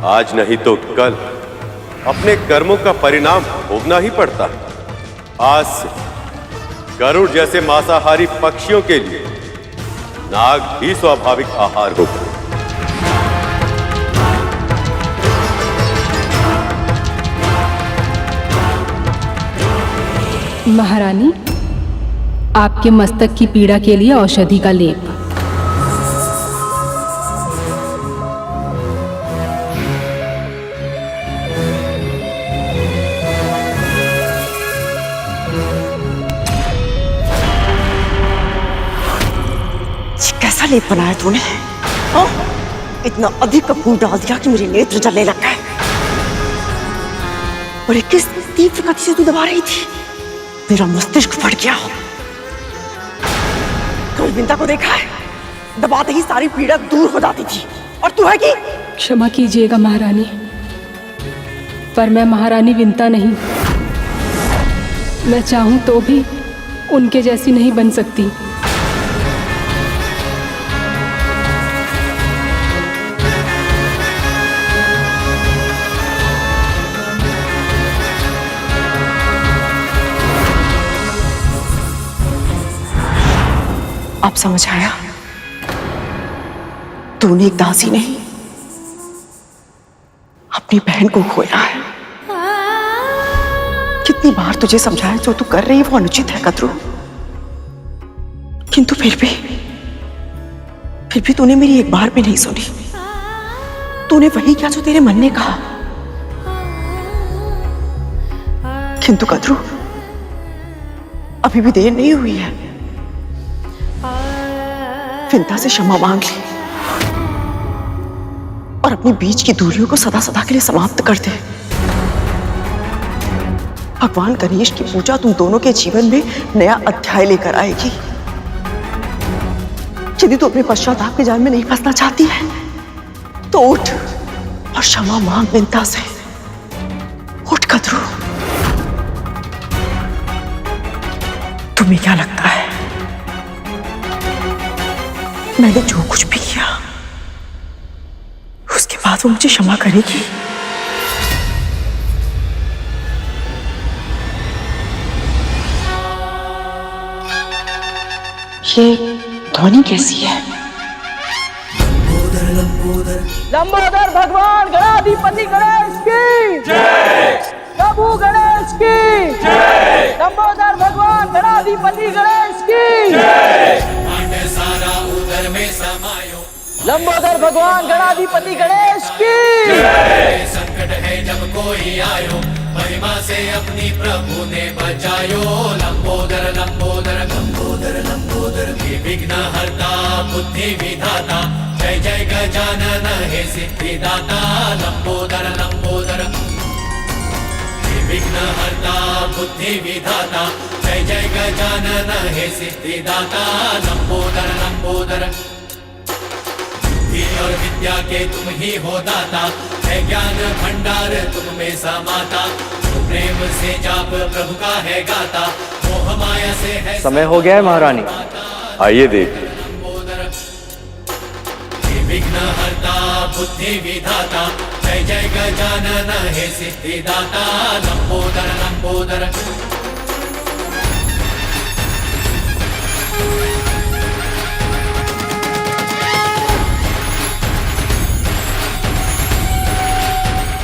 आज नहीं तो कल अपने कर्मों का परिणाम भोगना ही पड़ता है। आज से गरुड़ जैसे मांसाहारी पक्षियों के लिए नाग भी स्वाभाविक आहार होगा। महारानी, आपके मस्तक की पीड़ा के लिए औषधि का लेप। कैसा लेप बनाया तूने? हाँ? इतना अधिक कपूर डाल दिया कि मेरे नेत्र जलने लग गए। और किस तीव्र गति से तू दबा रही थी? मेरा मस्तिष्क फट गया। कल बिंता को देखा है, दबाते ही सारी पीड़ा दूर हो जाती थी, और तू है कि? क्षमा कीजिएगा महारानी, पर मैं महारानी बिंता नहीं। मैं चाहूं तो भी उनके जैसी नहीं बन सकती। आप समझ आया? तूने एक दासी नहीं, अपनी बहन को खोया है। कितनी बार तुझे समझाया जो तू कर रही है वो अनुचित है कद्रू, किंतु फिर भी तूने मेरी एक बार भी नहीं सुनी। तूने वही किया जो तेरे मन ने कहा। किंतु कद्रू, अभी भी देर नहीं हुई है। बिंता से क्षमा मांग ली और अपने बीच की दूरियों को सदा सदा के लिए समाप्त कर दे। भगवान गणेश की पूजा तुम दोनों के जीवन में नया अध्याय लेकर आएगी। यदि तू अपने पश्चाताप के जाल में नहीं फंसना चाहती है तो उठ और क्षमा मांग बिंता से। उठ कद्रू। तुम्हें क्या लगता है मैंने जो कुछ भी किया उसके बाद वो मुझे क्षमा करेगी? ये ध्वनि कैसी है? लंबोदर भगवान गणाधिपति गणेश की जय। प्रभु गणेश की जय। लंबोदर भगवान गणाधिपति गणेश की जय। लंबोदर भगवान गणाधिपति गणेश की जय। संकट है जब कोई आयो, महिमा से अपनी प्रभु ने बचायो। लंबोदर लंबोदर लंबोदर लंबोदर विघ्न हरता बुद्धि विधाता, जय जय गजानन हे सिद्धिदाता। लंबोदर लंबोदर विघ्न हरता बुद्धि विधाता, जय जय गजानन हे सिद्धिदाता। लंबोदर लंबोदर और विद्या के तुम ही हो दाता, है ज्ञान भंडार तुम में समाता। प्रेम से जाप प्रभु का है गाता, मोह माया से है। समय हो गया है महारानी, आइए देख। विघ्न हरता बुद्धि विधाता, जय जय गजानन हे सिद्धिदाता। लंबोदर लंबोदर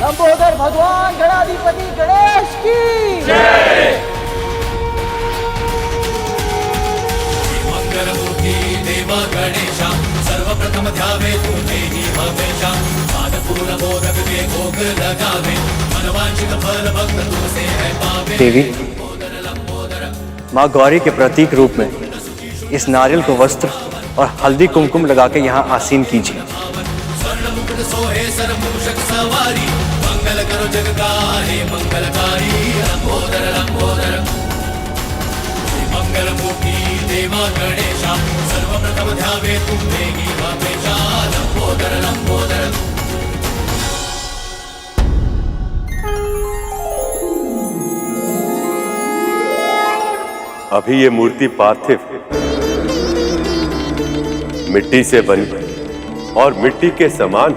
लंबोदर भगवान गणाधिपति गणेश की जय। मंगलमूर्ति देवा गणेशा, सर्वप्रथम ध्यावे तुझे ही हमेशा। पादपूर्ण मोदक के भोग लगावे, मनवांछित फल भक्त तुझसे है पावे। देवी, माँ गौरी के प्रतीक रूप में इस नारियल को वस्त्र और हल्दी कुमकुम लगा के यहाँ आसीन कीजिए। स्वर्ण मुकुट सोहे सर मूषक सवारी, मंगल करो जग का हे मंगलकारी। लंबोदर लंबोदर मंगलमूर्ती देवा गणेशा सर्वप्रथम ध्यावे तुम्हें वापेशा लंबोदर लंबोदर। अभी ये मूर्ति पार्थिव मिट्टी से बनी और मिट्टी के समान,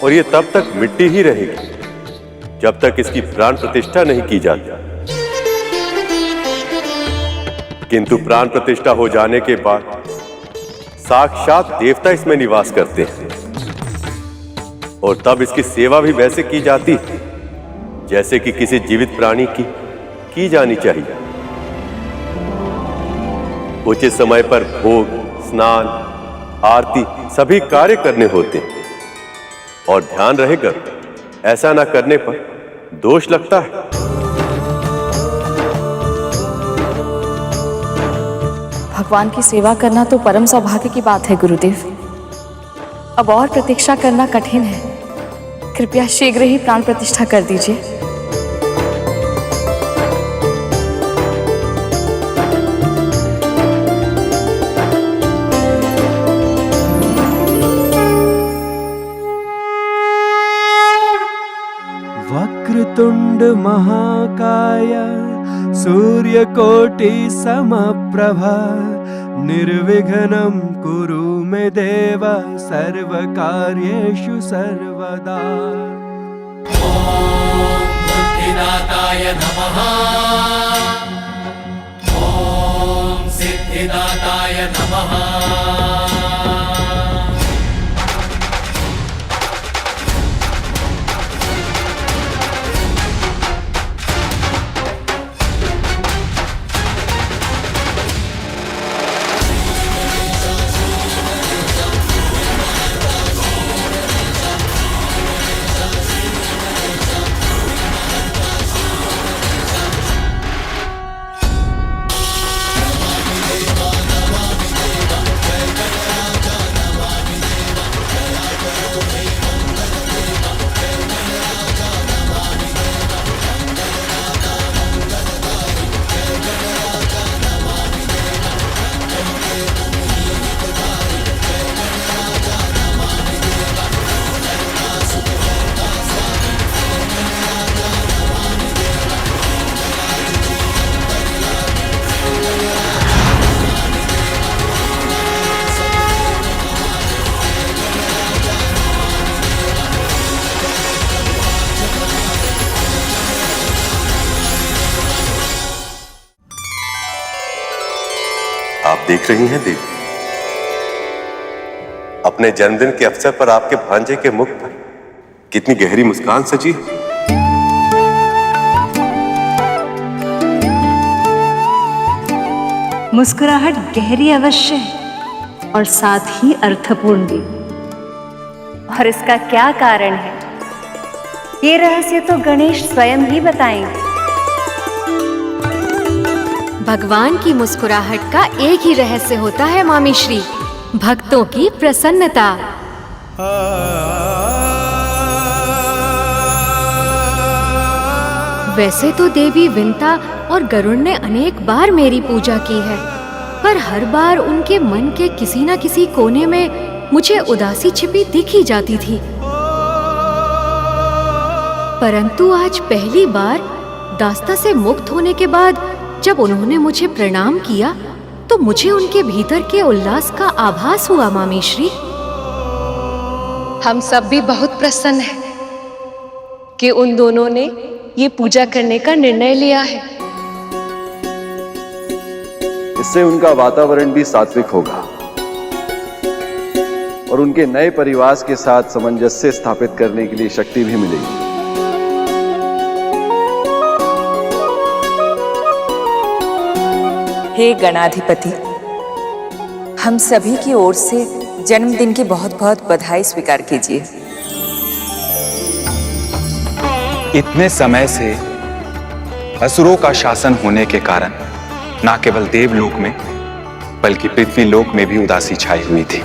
और ये तब तक मिट्टी ही रहेगी जब तक इसकी प्राण प्रतिष्ठा नहीं की जाती। किंतु प्राण प्रतिष्ठा हो जाने के बाद साक्षात देवता इसमें निवास करते हैं, और तब इसकी सेवा भी वैसे की जाती है जैसे कि किसी जीवित प्राणी की जानी चाहिए। उचित समय पर भोग, स्नान, आरती सभी कार्य करने होते हैं, और ध्यान रहेगा ऐसा ना करने पर दोष लगता है। भगवान की सेवा करना तो परम सौभाग्य की बात है गुरुदेव। अब और प्रतीक्षा करना कठिन है। कृपया शीघ्र ही प्राण प्रतिष्ठा कर दीजिए। वक्रतुंड महाकाय सूर्यकोटि समप्रभा निर्विघ्नं कुरु मे देव सर्वकार्येषु सर्वदा। ॐ बुद्धिदाताय नमः। ॐ सिद्धिदाताय नमः। आप देख रही हैं देवी, अपने जन्मदिन के अवसर पर आपके भांजे के मुख पर कितनी गहरी मुस्कान सजी है। मुस्कुराहट गहरी अवश्य है और साथ ही अर्थपूर्ण भी। और इसका क्या कारण है, ये रहस्य तो गणेश स्वयं ही बताएंगे। भगवान की मुस्कुराहट का एक ही रहस्य होता है मामी श्री, भक्तों की प्रसन्नता। वैसे तो देवी विंता और गरुड़ ने अनेक बार मेरी पूजा की है, पर हर बार उनके मन के किसी न किसी कोने में मुझे उदासी छिपी दिख ही जाती थी। परंतु आज पहली बार दास्ता से मुक्त होने के बाद जब उन्होंने मुझे प्रणाम किया तो मुझे उनके भीतर के उल्लास का आभास हुआ मामी श्री। हम सब भी बहुत प्रसन्न हैं कि उन दोनों ने ये पूजा करने का निर्णय लिया है। इससे उनका वातावरण भी सात्विक होगा और उनके नए परिवार के साथ सामंजस्य स्थापित करने के लिए शक्ति भी मिलेगी। हे गणाधिपति, हम सभी की ओर से जन्मदिन की बहुत बहुत बधाई स्वीकार कीजिए। इतने समय से असुरों का शासन होने के कारण न केवल देवलोक में बल्कि पृथ्वीलोक में भी उदासी छाई हुई थी,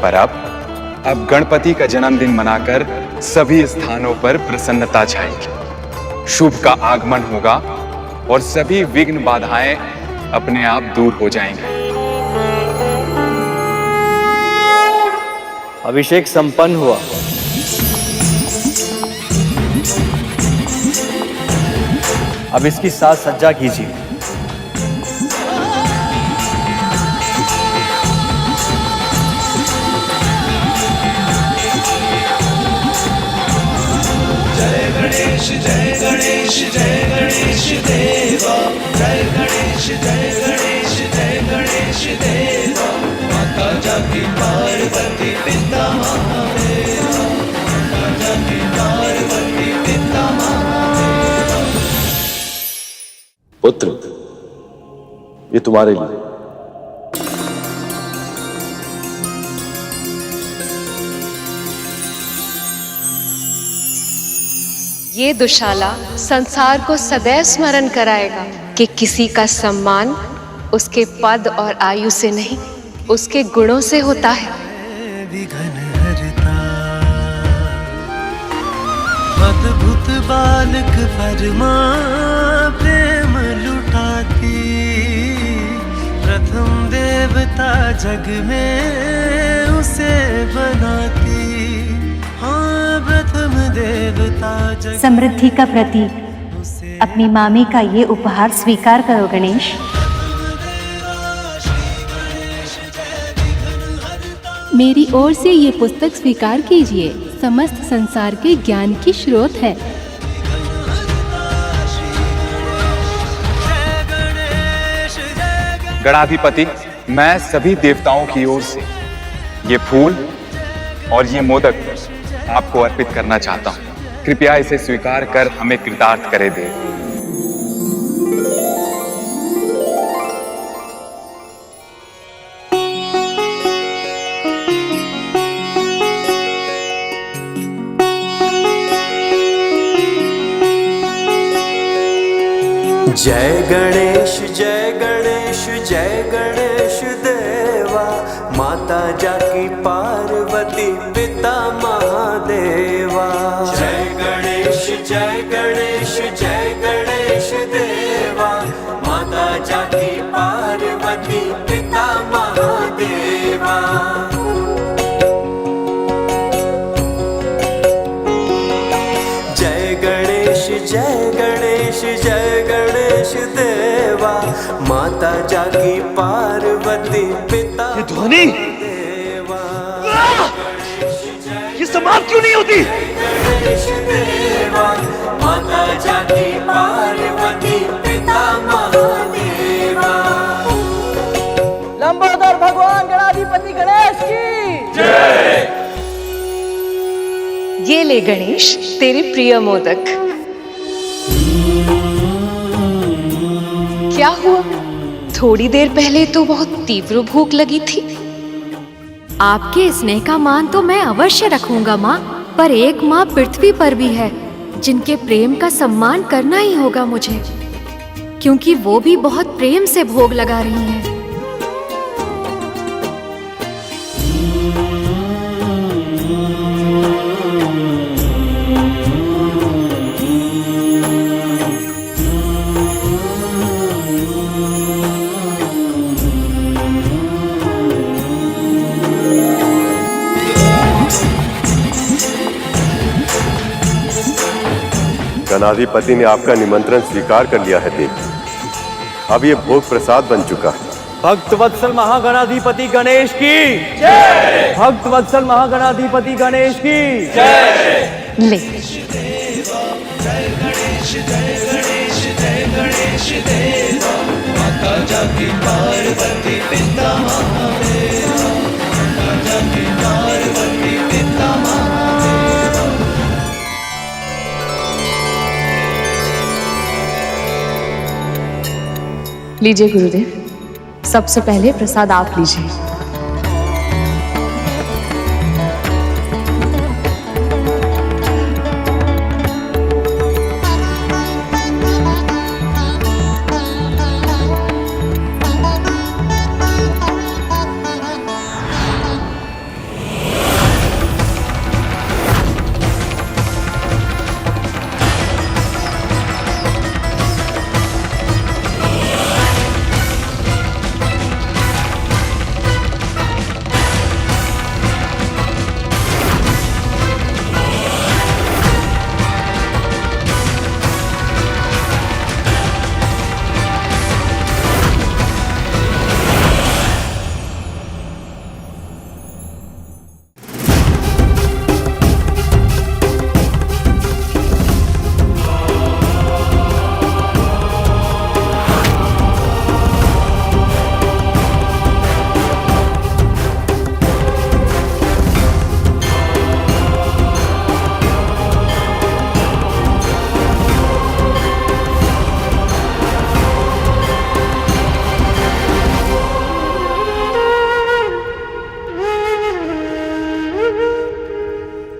पर अब गणपति का जन्मदिन मनाकर सभी स्थानों पर प्रसन्नता छाएगी। शुभ का आगमन होगा और सभी विघ्न बाधाएं अपने आप दूर हो जाएंगी। अभिषेक संपन्न हुआ। अब इसकी साज सज्जा कीजिए। जय गणेश जय गणेश देवा, जय गणेश देवा, माता जाकी पार्वती पिता महादेवा, माता जाकी पार्वती पिता महादेवा। पुत्र, ये तुम्हारे लिए। ये दुशाला संसार को सदैव स्मरण कराएगा कि किसी का सम्मान उसके पद और आयु से नहीं, उसके गुणों से होता है। अद्भुत बालक परमा प्रेम लुटाती, प्रथम देवता जग में उसे बनाती। हाँ, प्रथम देवता जग। समृद्धि का प्रतीक अपनी मामी का ये उपहार स्वीकार करो गणेश। मेरी ओर से ये पुस्तक स्वीकार कीजिए, समस्त संसार के ज्ञान की स्रोत है। गणाधिपति, मैं सभी देवताओं की ओर से ये फूल और ये मोदक आपको अर्पित करना चाहता हूँ। कृपया इसे स्वीकार कर हमें कृतार्थ करे दे। जय गणेश जय गणेश देवा, माता जाकी पार्वती पिता महादेवा। जय गणेश देवा, माता जाकी पार्वती पिता महादेवा। जय गणेश देवा, माता जाकी पार्वती पिता। ये ध्वनि, ये समाप्त क्यों नहीं होती? गणेश देवा, माता जाकी पार्वती पिता महादेवा। लंबोदर भगवान गणाधिपति गणेश की जय। ये ले गणेश, तेरे प्रिय मोदक। क्या हुआ? थोड़ी देर पहले तो बहुत तीव्र भूख लगी थी। आपके स्नेह का मान तो मैं अवश्य रखूंगा माँ, पर एक माँ पृथ्वी पर भी है जिनके प्रेम का सम्मान करना ही होगा मुझे, क्योंकि वो भी बहुत प्रेम से भोग लगा रही हैं। गणाधिपति ने आपका निमंत्रण स्वीकार कर लिया है देव। अब ये भोग प्रसाद बन चुका है। भक्त वत्सल महागणाधिपति गणेश की जय। भक्त वत्सल महागणाधिपति गणेश की जय। ले। जय गणेश देवा, माता जाकी पार्वती पिता महादेवा, माता जाकी पार्वती पिता महादेवा। लीजिए गुरुदेव, सबसे पहले प्रसाद आप लीजिए।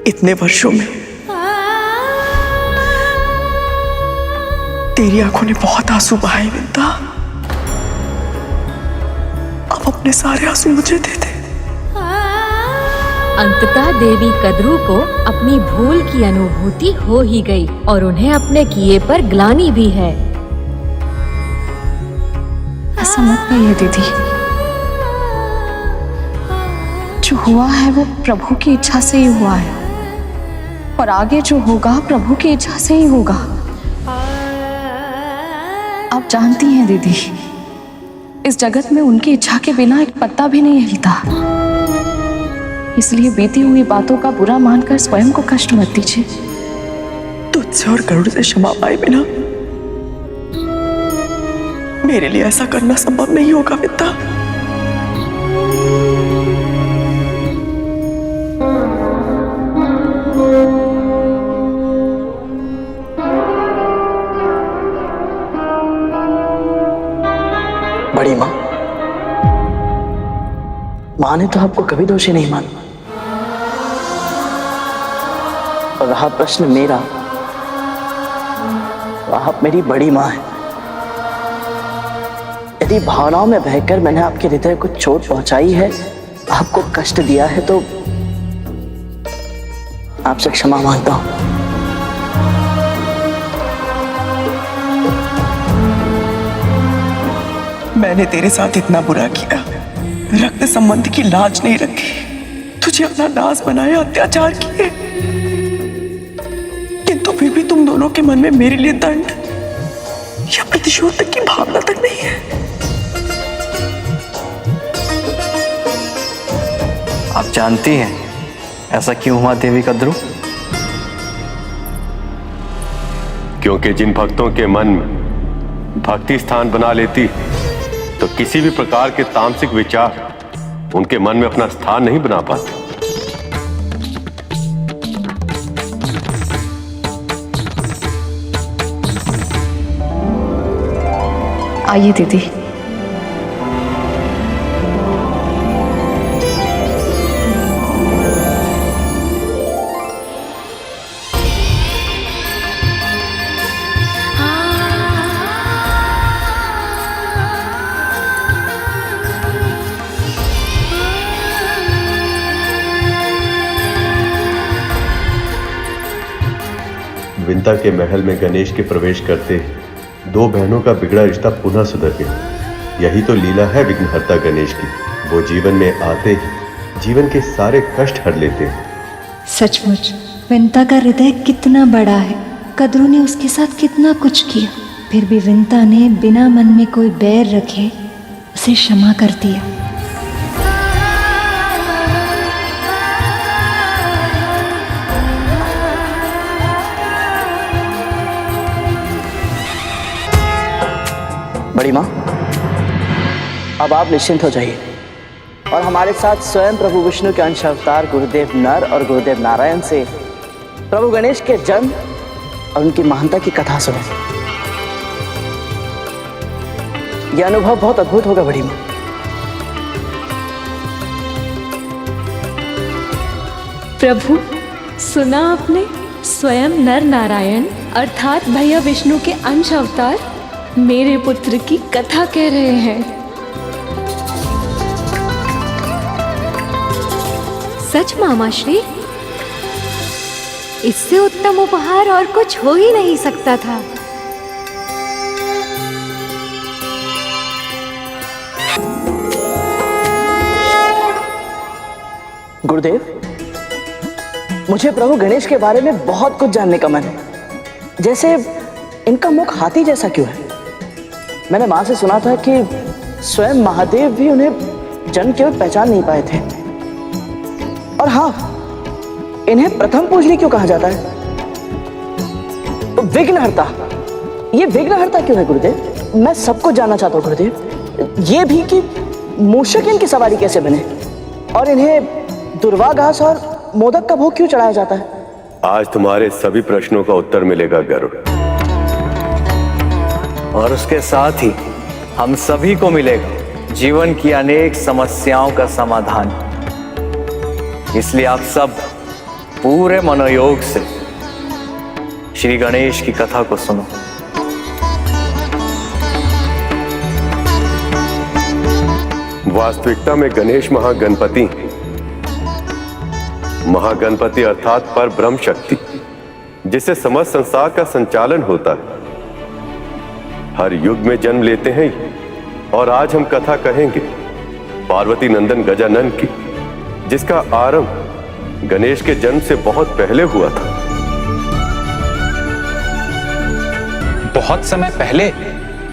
इतने वर्षों में तेरी आंखों ने बहुत आंसू बहाए विंता। अब अपने सारे आंसू मुझे दे दे। अंततः देवी कद्रू को अपनी भूल की अनुभूति हो ही गई और उन्हें अपने किए पर ग्लानि भी है। ऐसा मत कहिए दीदी, जो हुआ है वो प्रभु की इच्छा से ही हुआ है और आगे जो होगा प्रभु की इच्छा से ही होगा। आप जानती हैं दीदी, इस जगत में उनकी इच्छा के बिना एक पत्ता भी नहीं हिलता। इसलिए बीती हुई बातों का बुरा मानकर स्वयं को कष्ट मत दीजिए। तुझसे और गरुड़ से क्षमा पाए बिना मेरे लिए ऐसा करना संभव नहीं होगा विंता। बड़ी माँ, माँ ने तो आपको कभी दोषी नहीं माना। और रहा प्रश्न मेरा, तो आप मेरी बड़ी माँ हैं। यदि भावनाओं में बहकर मैंने आपके हृदय को चोट पहुंचाई है, आपको कष्ट दिया है, तो आपसे क्षमा मांगता हूं। मैंने तेरे साथ इतना बुरा किया, रक्त संबंध की लाज नहीं रखी, तुझे अपना दास बनाया, अत्याचार किए, किंतु फिर भी तुम दोनों के मन में मेरे लिए दंड या प्रतिशोध तक की भावना तक नहीं है। आप जानती हैं ऐसा क्यों हुआ देवी कद्रू? क्योंकि जिन भक्तों के मन में भक्ति स्थान बना लेती तो किसी भी प्रकार के तामसिक विचार उनके मन में अपना स्थान नहीं बना पाते। आइए दीदी। विंता के महल में गणेश के प्रवेश करते दो बहनों का बिगड़ा रिश्ता पुनः सुधर गया। यही तो लीला है विघ्नहर्ता गणेश की। वो जीवन में आते ही जीवन के सारे कष्ट हर लेते हैं। सचमुच विंता का हृदय कितना बड़ा है। कद्रू ने उसके साथ कितना कुछ किया, फिर भी विंता ने बिना मन में कोई बैर रखे उसे क्षमा कर दिया। बड़ी माँ, अब आप निश्चिंत हो जाइए और हमारे साथ स्वयं प्रभु विष्णु के अंश अवतार गुरुदेव नर और गुरुदेव नारायण से प्रभु गणेश के जन्म और उनकी महानता की कथा सुने। यह अनुभव बहुत अद्भुत होगा बड़ी माँ। प्रभु, सुना आपने? स्वयं नर नारायण अर्थात भैया विष्णु के अंश अवतार मेरे पुत्र की कथा कह रहे हैं। सच मामा श्री, इससे उत्तम उपहार और कुछ हो ही नहीं सकता था। गुरुदेव, मुझे प्रभु गणेश के बारे में बहुत कुछ जानने का मन है। जैसे इनका मुख हाथी जैसा क्यों है? मैंने मां से सुना था कि स्वयं महादेव भी उन्हें जन्म के वक्त पहचान नहीं पाए थे। और हाँ, इन्हें प्रथम पूजनी क्यों कहा जाता है? विघ्नहर्ता, ये विघ्नहर्ता क्यों है गुरुदेव? मैं सब कुछ जानना चाहता हूँ गुरुदेव। ये भी कि मूषक इनकी सवारी कैसे बने और इन्हें दुर्वा घास और मोदक का भोग क्यों चढ़ाया जाता है? आज तुम्हारे सभी प्रश्नों का उत्तर मिलेगा गरुड़। और उसके साथ ही हम सभी को मिलेगा जीवन की अनेक समस्याओं का समाधान। इसलिए आप सब पूरे मनोयोग से श्री गणेश की कथा को सुनो। वास्तविकता में गणेश महागणपति अर्थात पर ब्रह्म शक्ति, जिससे समस्त संसार का संचालन होता है, हर युग में जन्म लेते हैं। और आज हम कथा कहेंगे पार्वती नंदन गजानन की, जिसका आरंभ गणेश के जन्म से बहुत पहले हुआ था। बहुत समय पहले?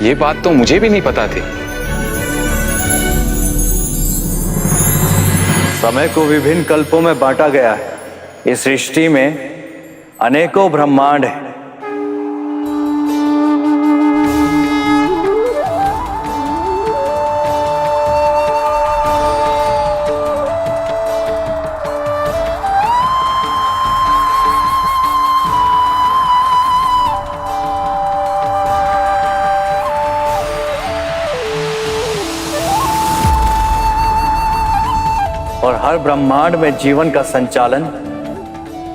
ये बात तो मुझे भी नहीं पता थी। समय को विभिन्न कल्पों में बांटा गया है। इस सृष्टि में अनेकों ब्रह्मांड हैं। और हर ब्रह्मांड में जीवन का संचालन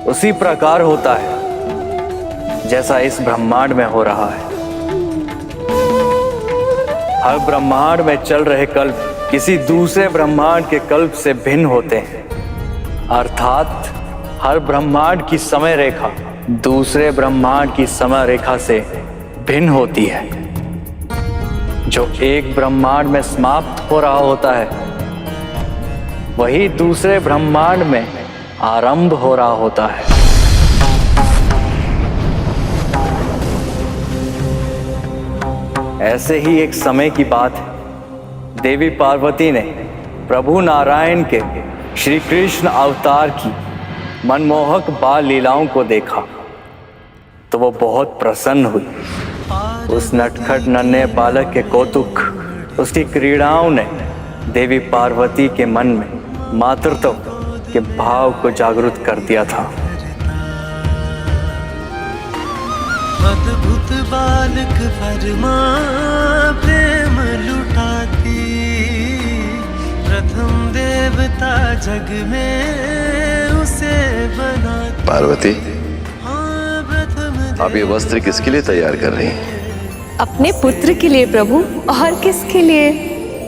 उसी प्रकार होता है जैसा इस ब्रह्मांड में हो रहा है। हर ब्रह्मांड में चल रहे कल्प किसी दूसरे ब्रह्मांड के कल्प से भिन्न होते हैं, अर्थात हर ब्रह्मांड की समय रेखा दूसरे ब्रह्मांड की समय रेखा से भिन्न होती है। जो एक ब्रह्मांड में समाप्त हो रहा होता है, वही दूसरे ब्रह्मांड में आरंभ हो रहा होता है। ऐसे ही एक समय की बात है, देवी पार्वती ने प्रभु नारायण के श्री कृष्ण अवतार की मनमोहक बाल लीलाओं को देखा तो वो बहुत प्रसन्न हुई। उस नटखट नन्हे बालक के कौतुक, उसकी क्रीड़ाओं ने देवी पार्वती के मन में मातृत्व के भाव को जागृत कर दिया था। अद्भुत बालक परमा प्रेम लुटाती, प्रथम देवता जग में उसे बनाती। पार्वती, आप ये वस्त्र किसके लिए तैयार कर रही हैं? अपने पुत्र के लिए प्रभु, और किसके लिए?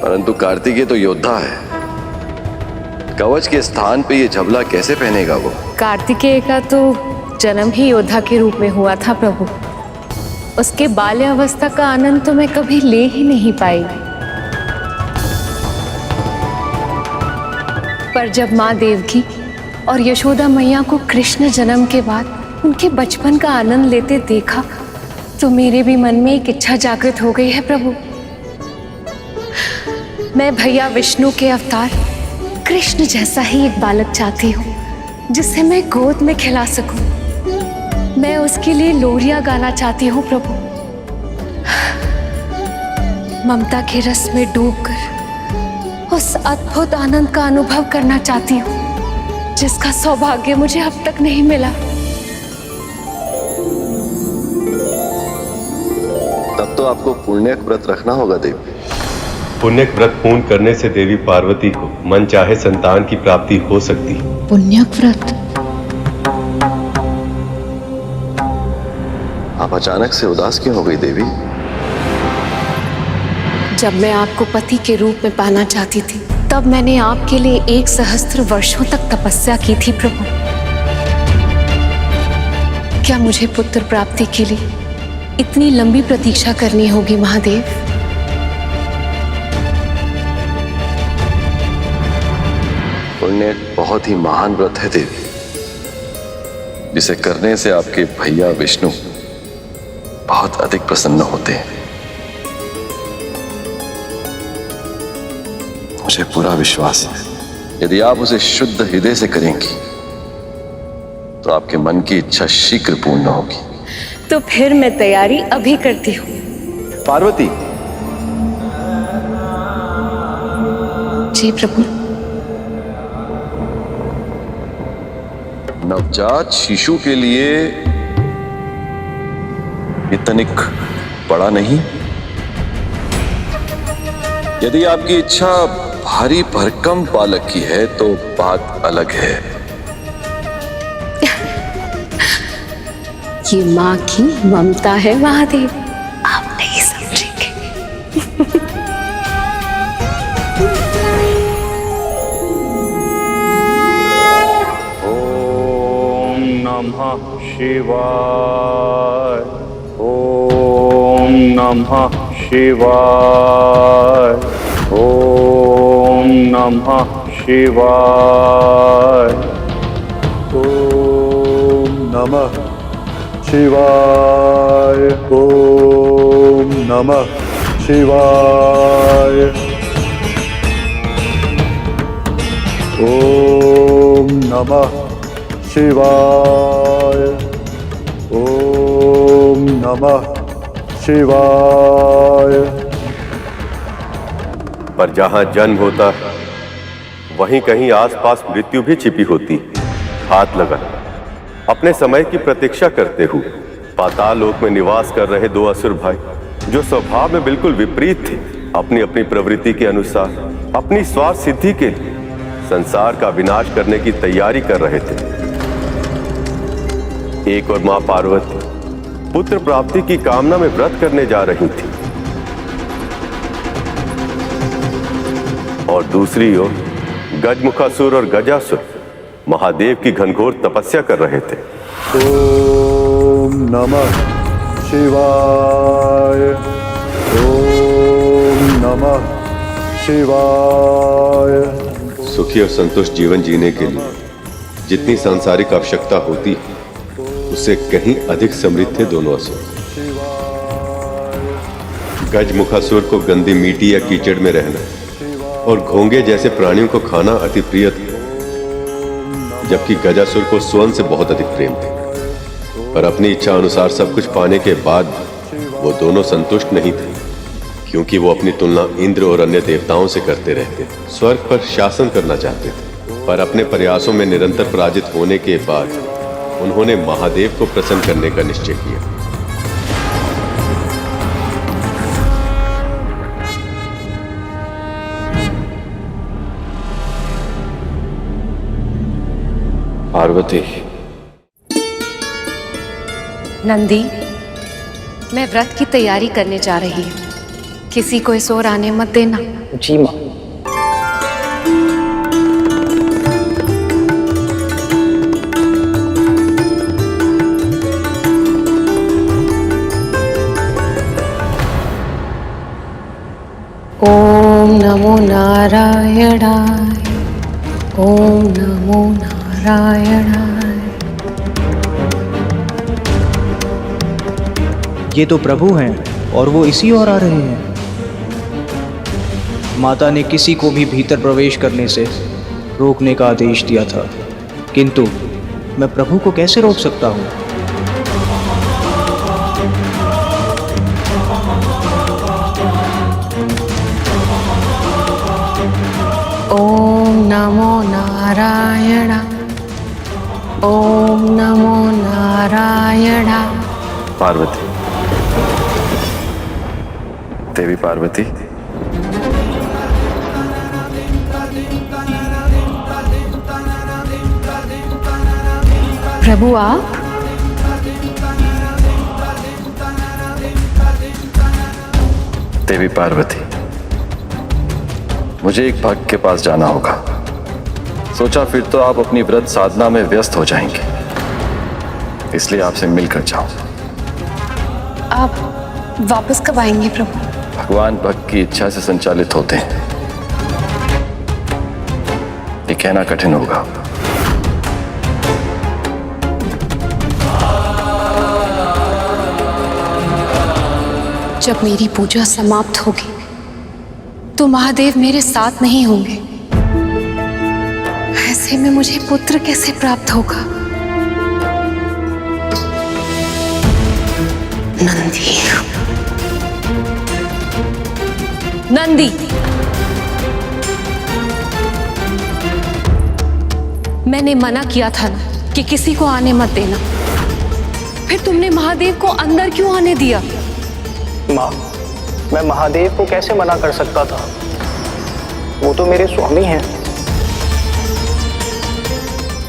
परंतु कार्तिकेय तो योद्धा है, कवच के स्थान पे ये झबला कैसे पहनेगा वो? कार्तिकेय का तो जन्म ही योद्धा के रूप में हुआ था प्रभु। उसके बाल्यावस्था का आनंद तो मैं कभी ले ही नहीं पाई। पर जब माँ देवकी और यशोदा मैया को कृष्ण जन्म के बाद उनके बचपन का आनंद लेते देखा तो मेरे भी मन में एक इच्छा जागृत हो गई है प्रभु। मैं भैया विष्णु के अवतार कृष्ण जैसा ही एक बालक चाहती हूँ, जिसे मैं गोद में खिला सकूं। मैं उसके लिए लोरियां गाना चाहती हूँ प्रभु। ममता के रस में डूबकर उस अद्भुत आनंद का अनुभव करना चाहती हूँ, जिसका सौभाग्य मुझे अब तक नहीं मिला। तब तो आपको पुण्यक व्रत रखना होगा देवी। पुण्यक व्रत पूर्ण करने से देवी पार्वती को मन चाहे संतान की प्राप्ति हो सकती है। पुण्यक व्रत? आप अचानक से उदास क्यों हो गई देवी? जब मैं आपको पति के रूप में पाना चाहती थी, तब मैंने आपके लिए 1 सहस्त्र वर्षों तक तपस्या की थी प्रभु। क्या मुझे पुत्र प्राप्ति के लिए इतनी लंबी प्रतीक्षा करनी होगी महादेव? पुण्य बहुत ही महान व्रत है देवी, जिसे करने से आपके भैया विष्णु बहुत अधिक प्रसन्न होते हैं। मुझे पूरा विश्वास है, यदि आप उसे शुद्ध हृदय से करेंगी तो आपके मन की इच्छा शीघ्र पूर्ण होगी। तो फिर मैं तैयारी अभी करती हूँ। पार्वती। जी प्रभु। नवजात शिशु के लिए ये तनिक बड़ा नहीं। यदि आपकी इच्छा भारी भरकम बालक की है तो बात अलग है। ये माँ की ममता है महादेव, आप नहीं समझेंगे। ओम नमः शिवाय। ओम नमः शिवाय। ओम नमः शिवाय। ओम नमः शिवाय। ओम नमः शिवाय। ओम नमः शिवाय। ओम नमः शिवाय। पर जहां जन्म होता है वहीं कहीं आसपास मृत्यु भी छिपी होती। हाथ लगा अपने समय की प्रतीक्षा करते हुए पाताल लोक में निवास कर रहे दो असुर भाई, जो स्वभाव में बिल्कुल विपरीत थे, अपनी अपनी प्रवृत्ति के अनुसार अपनी स्वार्थ सिद्धि के लिए संसार का विनाश करने की तैयारी कर रहे थे। एक और मां पार्वती पुत्र प्राप्ति की कामना में व्रत करने जा रही थी और दूसरी ओर गजमुखासुर और गजासुर महादेव की घनघोर तपस्या कर रहे थे। ओम नमः शिवाय। ओम नमः शिवाय। सुखी और संतुष्ट जीवन जीने के लिए जितनी सांसारिक आवश्यकता होती है उससे कहीं अधिक समृद्ध थे दोनों असुर। गजमुखासुर को गंदी मिट्टी या कीचड़ में रहना और घोंगे जैसे प्राणियों को खाना अति प्रिय था, जबकि गजासुर को स्वर्ण से बहुत अधिक प्रेम थे। पर अपनी इच्छा अनुसार सब कुछ पाने के बाद वो दोनों संतुष्ट नहीं थे, क्योंकि वो अपनी तुलना इंद्र और अन्य देवताओं से करते रहते, स्वर्ग पर शासन करना चाहते थे। पर अपने प्रयासों में निरंतर पराजित होने के बाद उन्होंने महादेव को प्रसन्न करने का निश्चय किया। पार्वती। नंदी, मैं व्रत की तैयारी करने जा रही हूँ, किसी को इस ओर आने मत देना। जी माँ। ओम नमो नारायणाय। ओम नमो नारायणाय। ये तो प्रभु हैं और वो इसी ओर आ रहे हैं। माता ने किसी को भी भीतर प्रवेश करने से रोकने का आदेश दिया था, किंतु मैं प्रभु को कैसे रोक सकता हूँ? ओम नमो नारायण। ओम नमो नारायण। पार्वती, देवी पार्वती, प्रभु आप? देवी पार्वती, मुझे एक भक्त के पास जाना होगा। सोचा फिर तो आप अपनी व्रत साधना में व्यस्त हो जाएंगे, इसलिए आपसे मिलकर जाऊं। आप वापस कब आएंगे प्रभु? भगवान भक्त की इच्छा से संचालित होते हैं, ये कहना कठिन होगा। जब मेरी पूजा समाप्त होगी तो महादेव मेरे साथ नहीं होंगे, ऐसे में मुझे पुत्र कैसे प्राप्त होगा? नंदी, नंदी, मैंने मना किया था ना कि किसी को आने मत देना, फिर तुमने महादेव को अंदर क्यों आने दिया? माँ, मैं महादेव को कैसे मना कर सकता था? वो तो मेरे स्वामी हैं।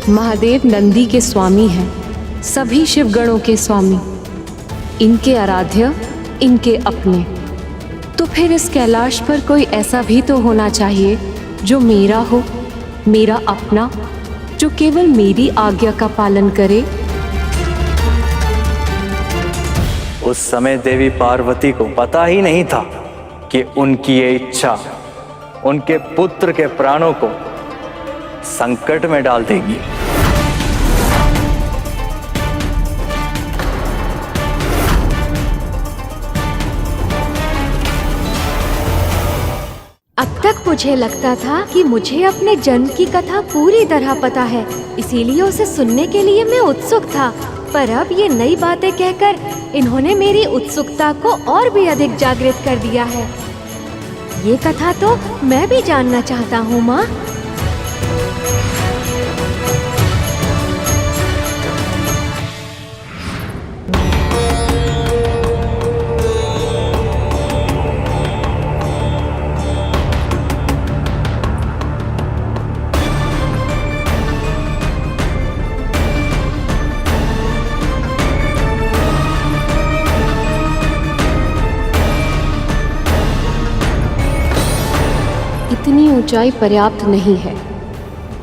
महादेव नंदी के स्वामी हैं, सभी शिवगणों के स्वामी, इनके आराध्य, इनके अपने। तो फिर इस कैलाश पर कोई ऐसा भी तो होना चाहिए जो मेरा हो, मेरा अपना, जो केवल मेरी आज्ञा का पालन करे। उस समय देवी पार्वती को पता ही नहीं था कि उनकी ये इच्छा उनके पुत्र के प्राणों को संकट में डाल देगी। अब तक मुझे लगता था कि मुझे अपने जन्म की कथा पूरी तरह पता है, इसीलिए उसे सुनने के लिए मैं उत्सुक था। पर अब ये नई बातें कहकर इन्होंने मेरी उत्सुकता को और भी अधिक जागृत कर दिया है। ये कथा तो मैं भी जानना चाहता हूँ माँ। इतनी ऊंचाई पर्याप्त नहीं है,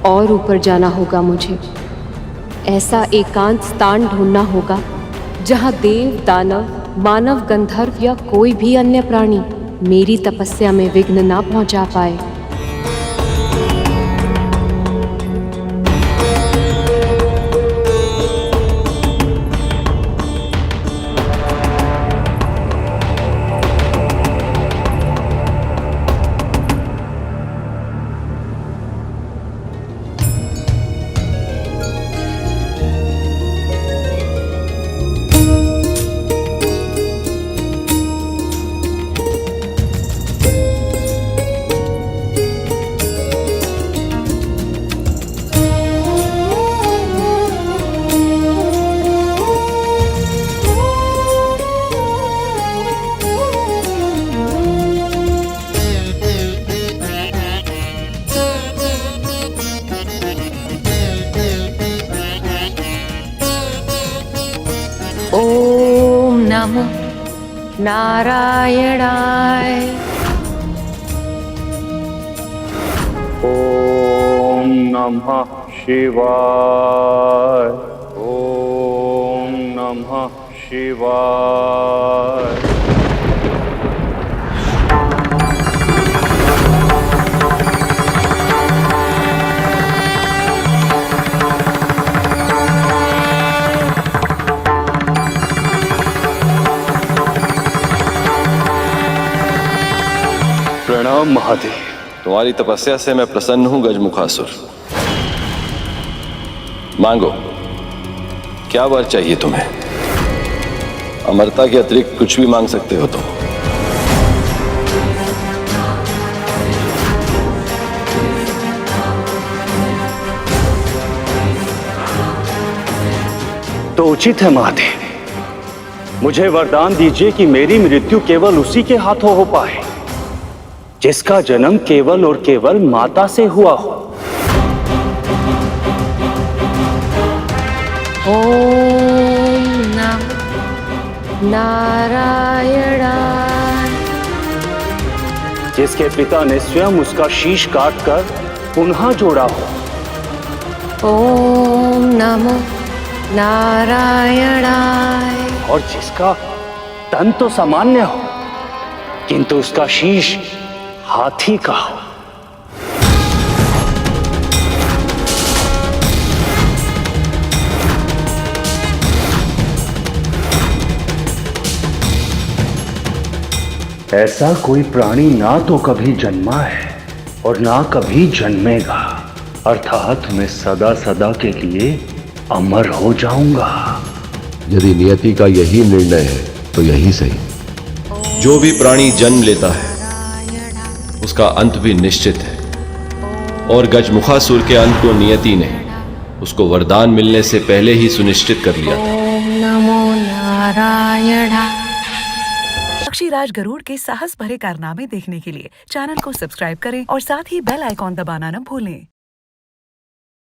और ऊपर जाना होगा मुझे। ऐसा एकांत स्थान ढूंढना होगा जहां देव, दानव, मानव, गंधर्व या कोई भी अन्य प्राणी मेरी तपस्या में विघ्न ना पहुंचा पाए। ओम नमो नारायणाय। ओम नमः शिवाय। ओम नमः शिवाय। प्रणाम महादेव। तुम्हारी तपस्या से मैं प्रसन्न हूं गजमुखासुर। मांगो, क्या वर चाहिए तुम्हें? अमरता के अतिरिक्त कुछ भी मांग सकते हो तुम। तो उचित है महादेव, मुझे वरदान दीजिए कि मेरी मृत्यु केवल उसी के हाथों हो पाए जिसका जन्म केवल और केवल माता से हुआ हो। ओम नमो नारायणाय। जिसके पिता ने स्वयं उसका शीश काटकर पुनः जोड़ा हो। ओम नमो नारायणाय। और जिसका तन तो सामान्य हो किंतु उसका शीश हाथी का हो। ऐसा कोई प्राणी ना तो कभी जन्मा है और ना कभी जन्मेगा, अर्थात मैं सदा सदा के लिए अमर हो जाऊंगा। यदि नियति का यही निर्णय है तो यही सही। जो भी प्राणी जन्म लेता है उसका अंत भी निश्चित है, और गजमुखासुर के अंत को नियति ने उसको वरदान मिलने से पहले ही सुनिश्चित कर लिया था। ओम नमो नारायणाय। पक्षीराज गरुड़ के साहस भरे कारनामे देखने के लिए चैनल को सब्सक्राइब करें और साथ ही बेल आइकॉन दबाना न भूलें।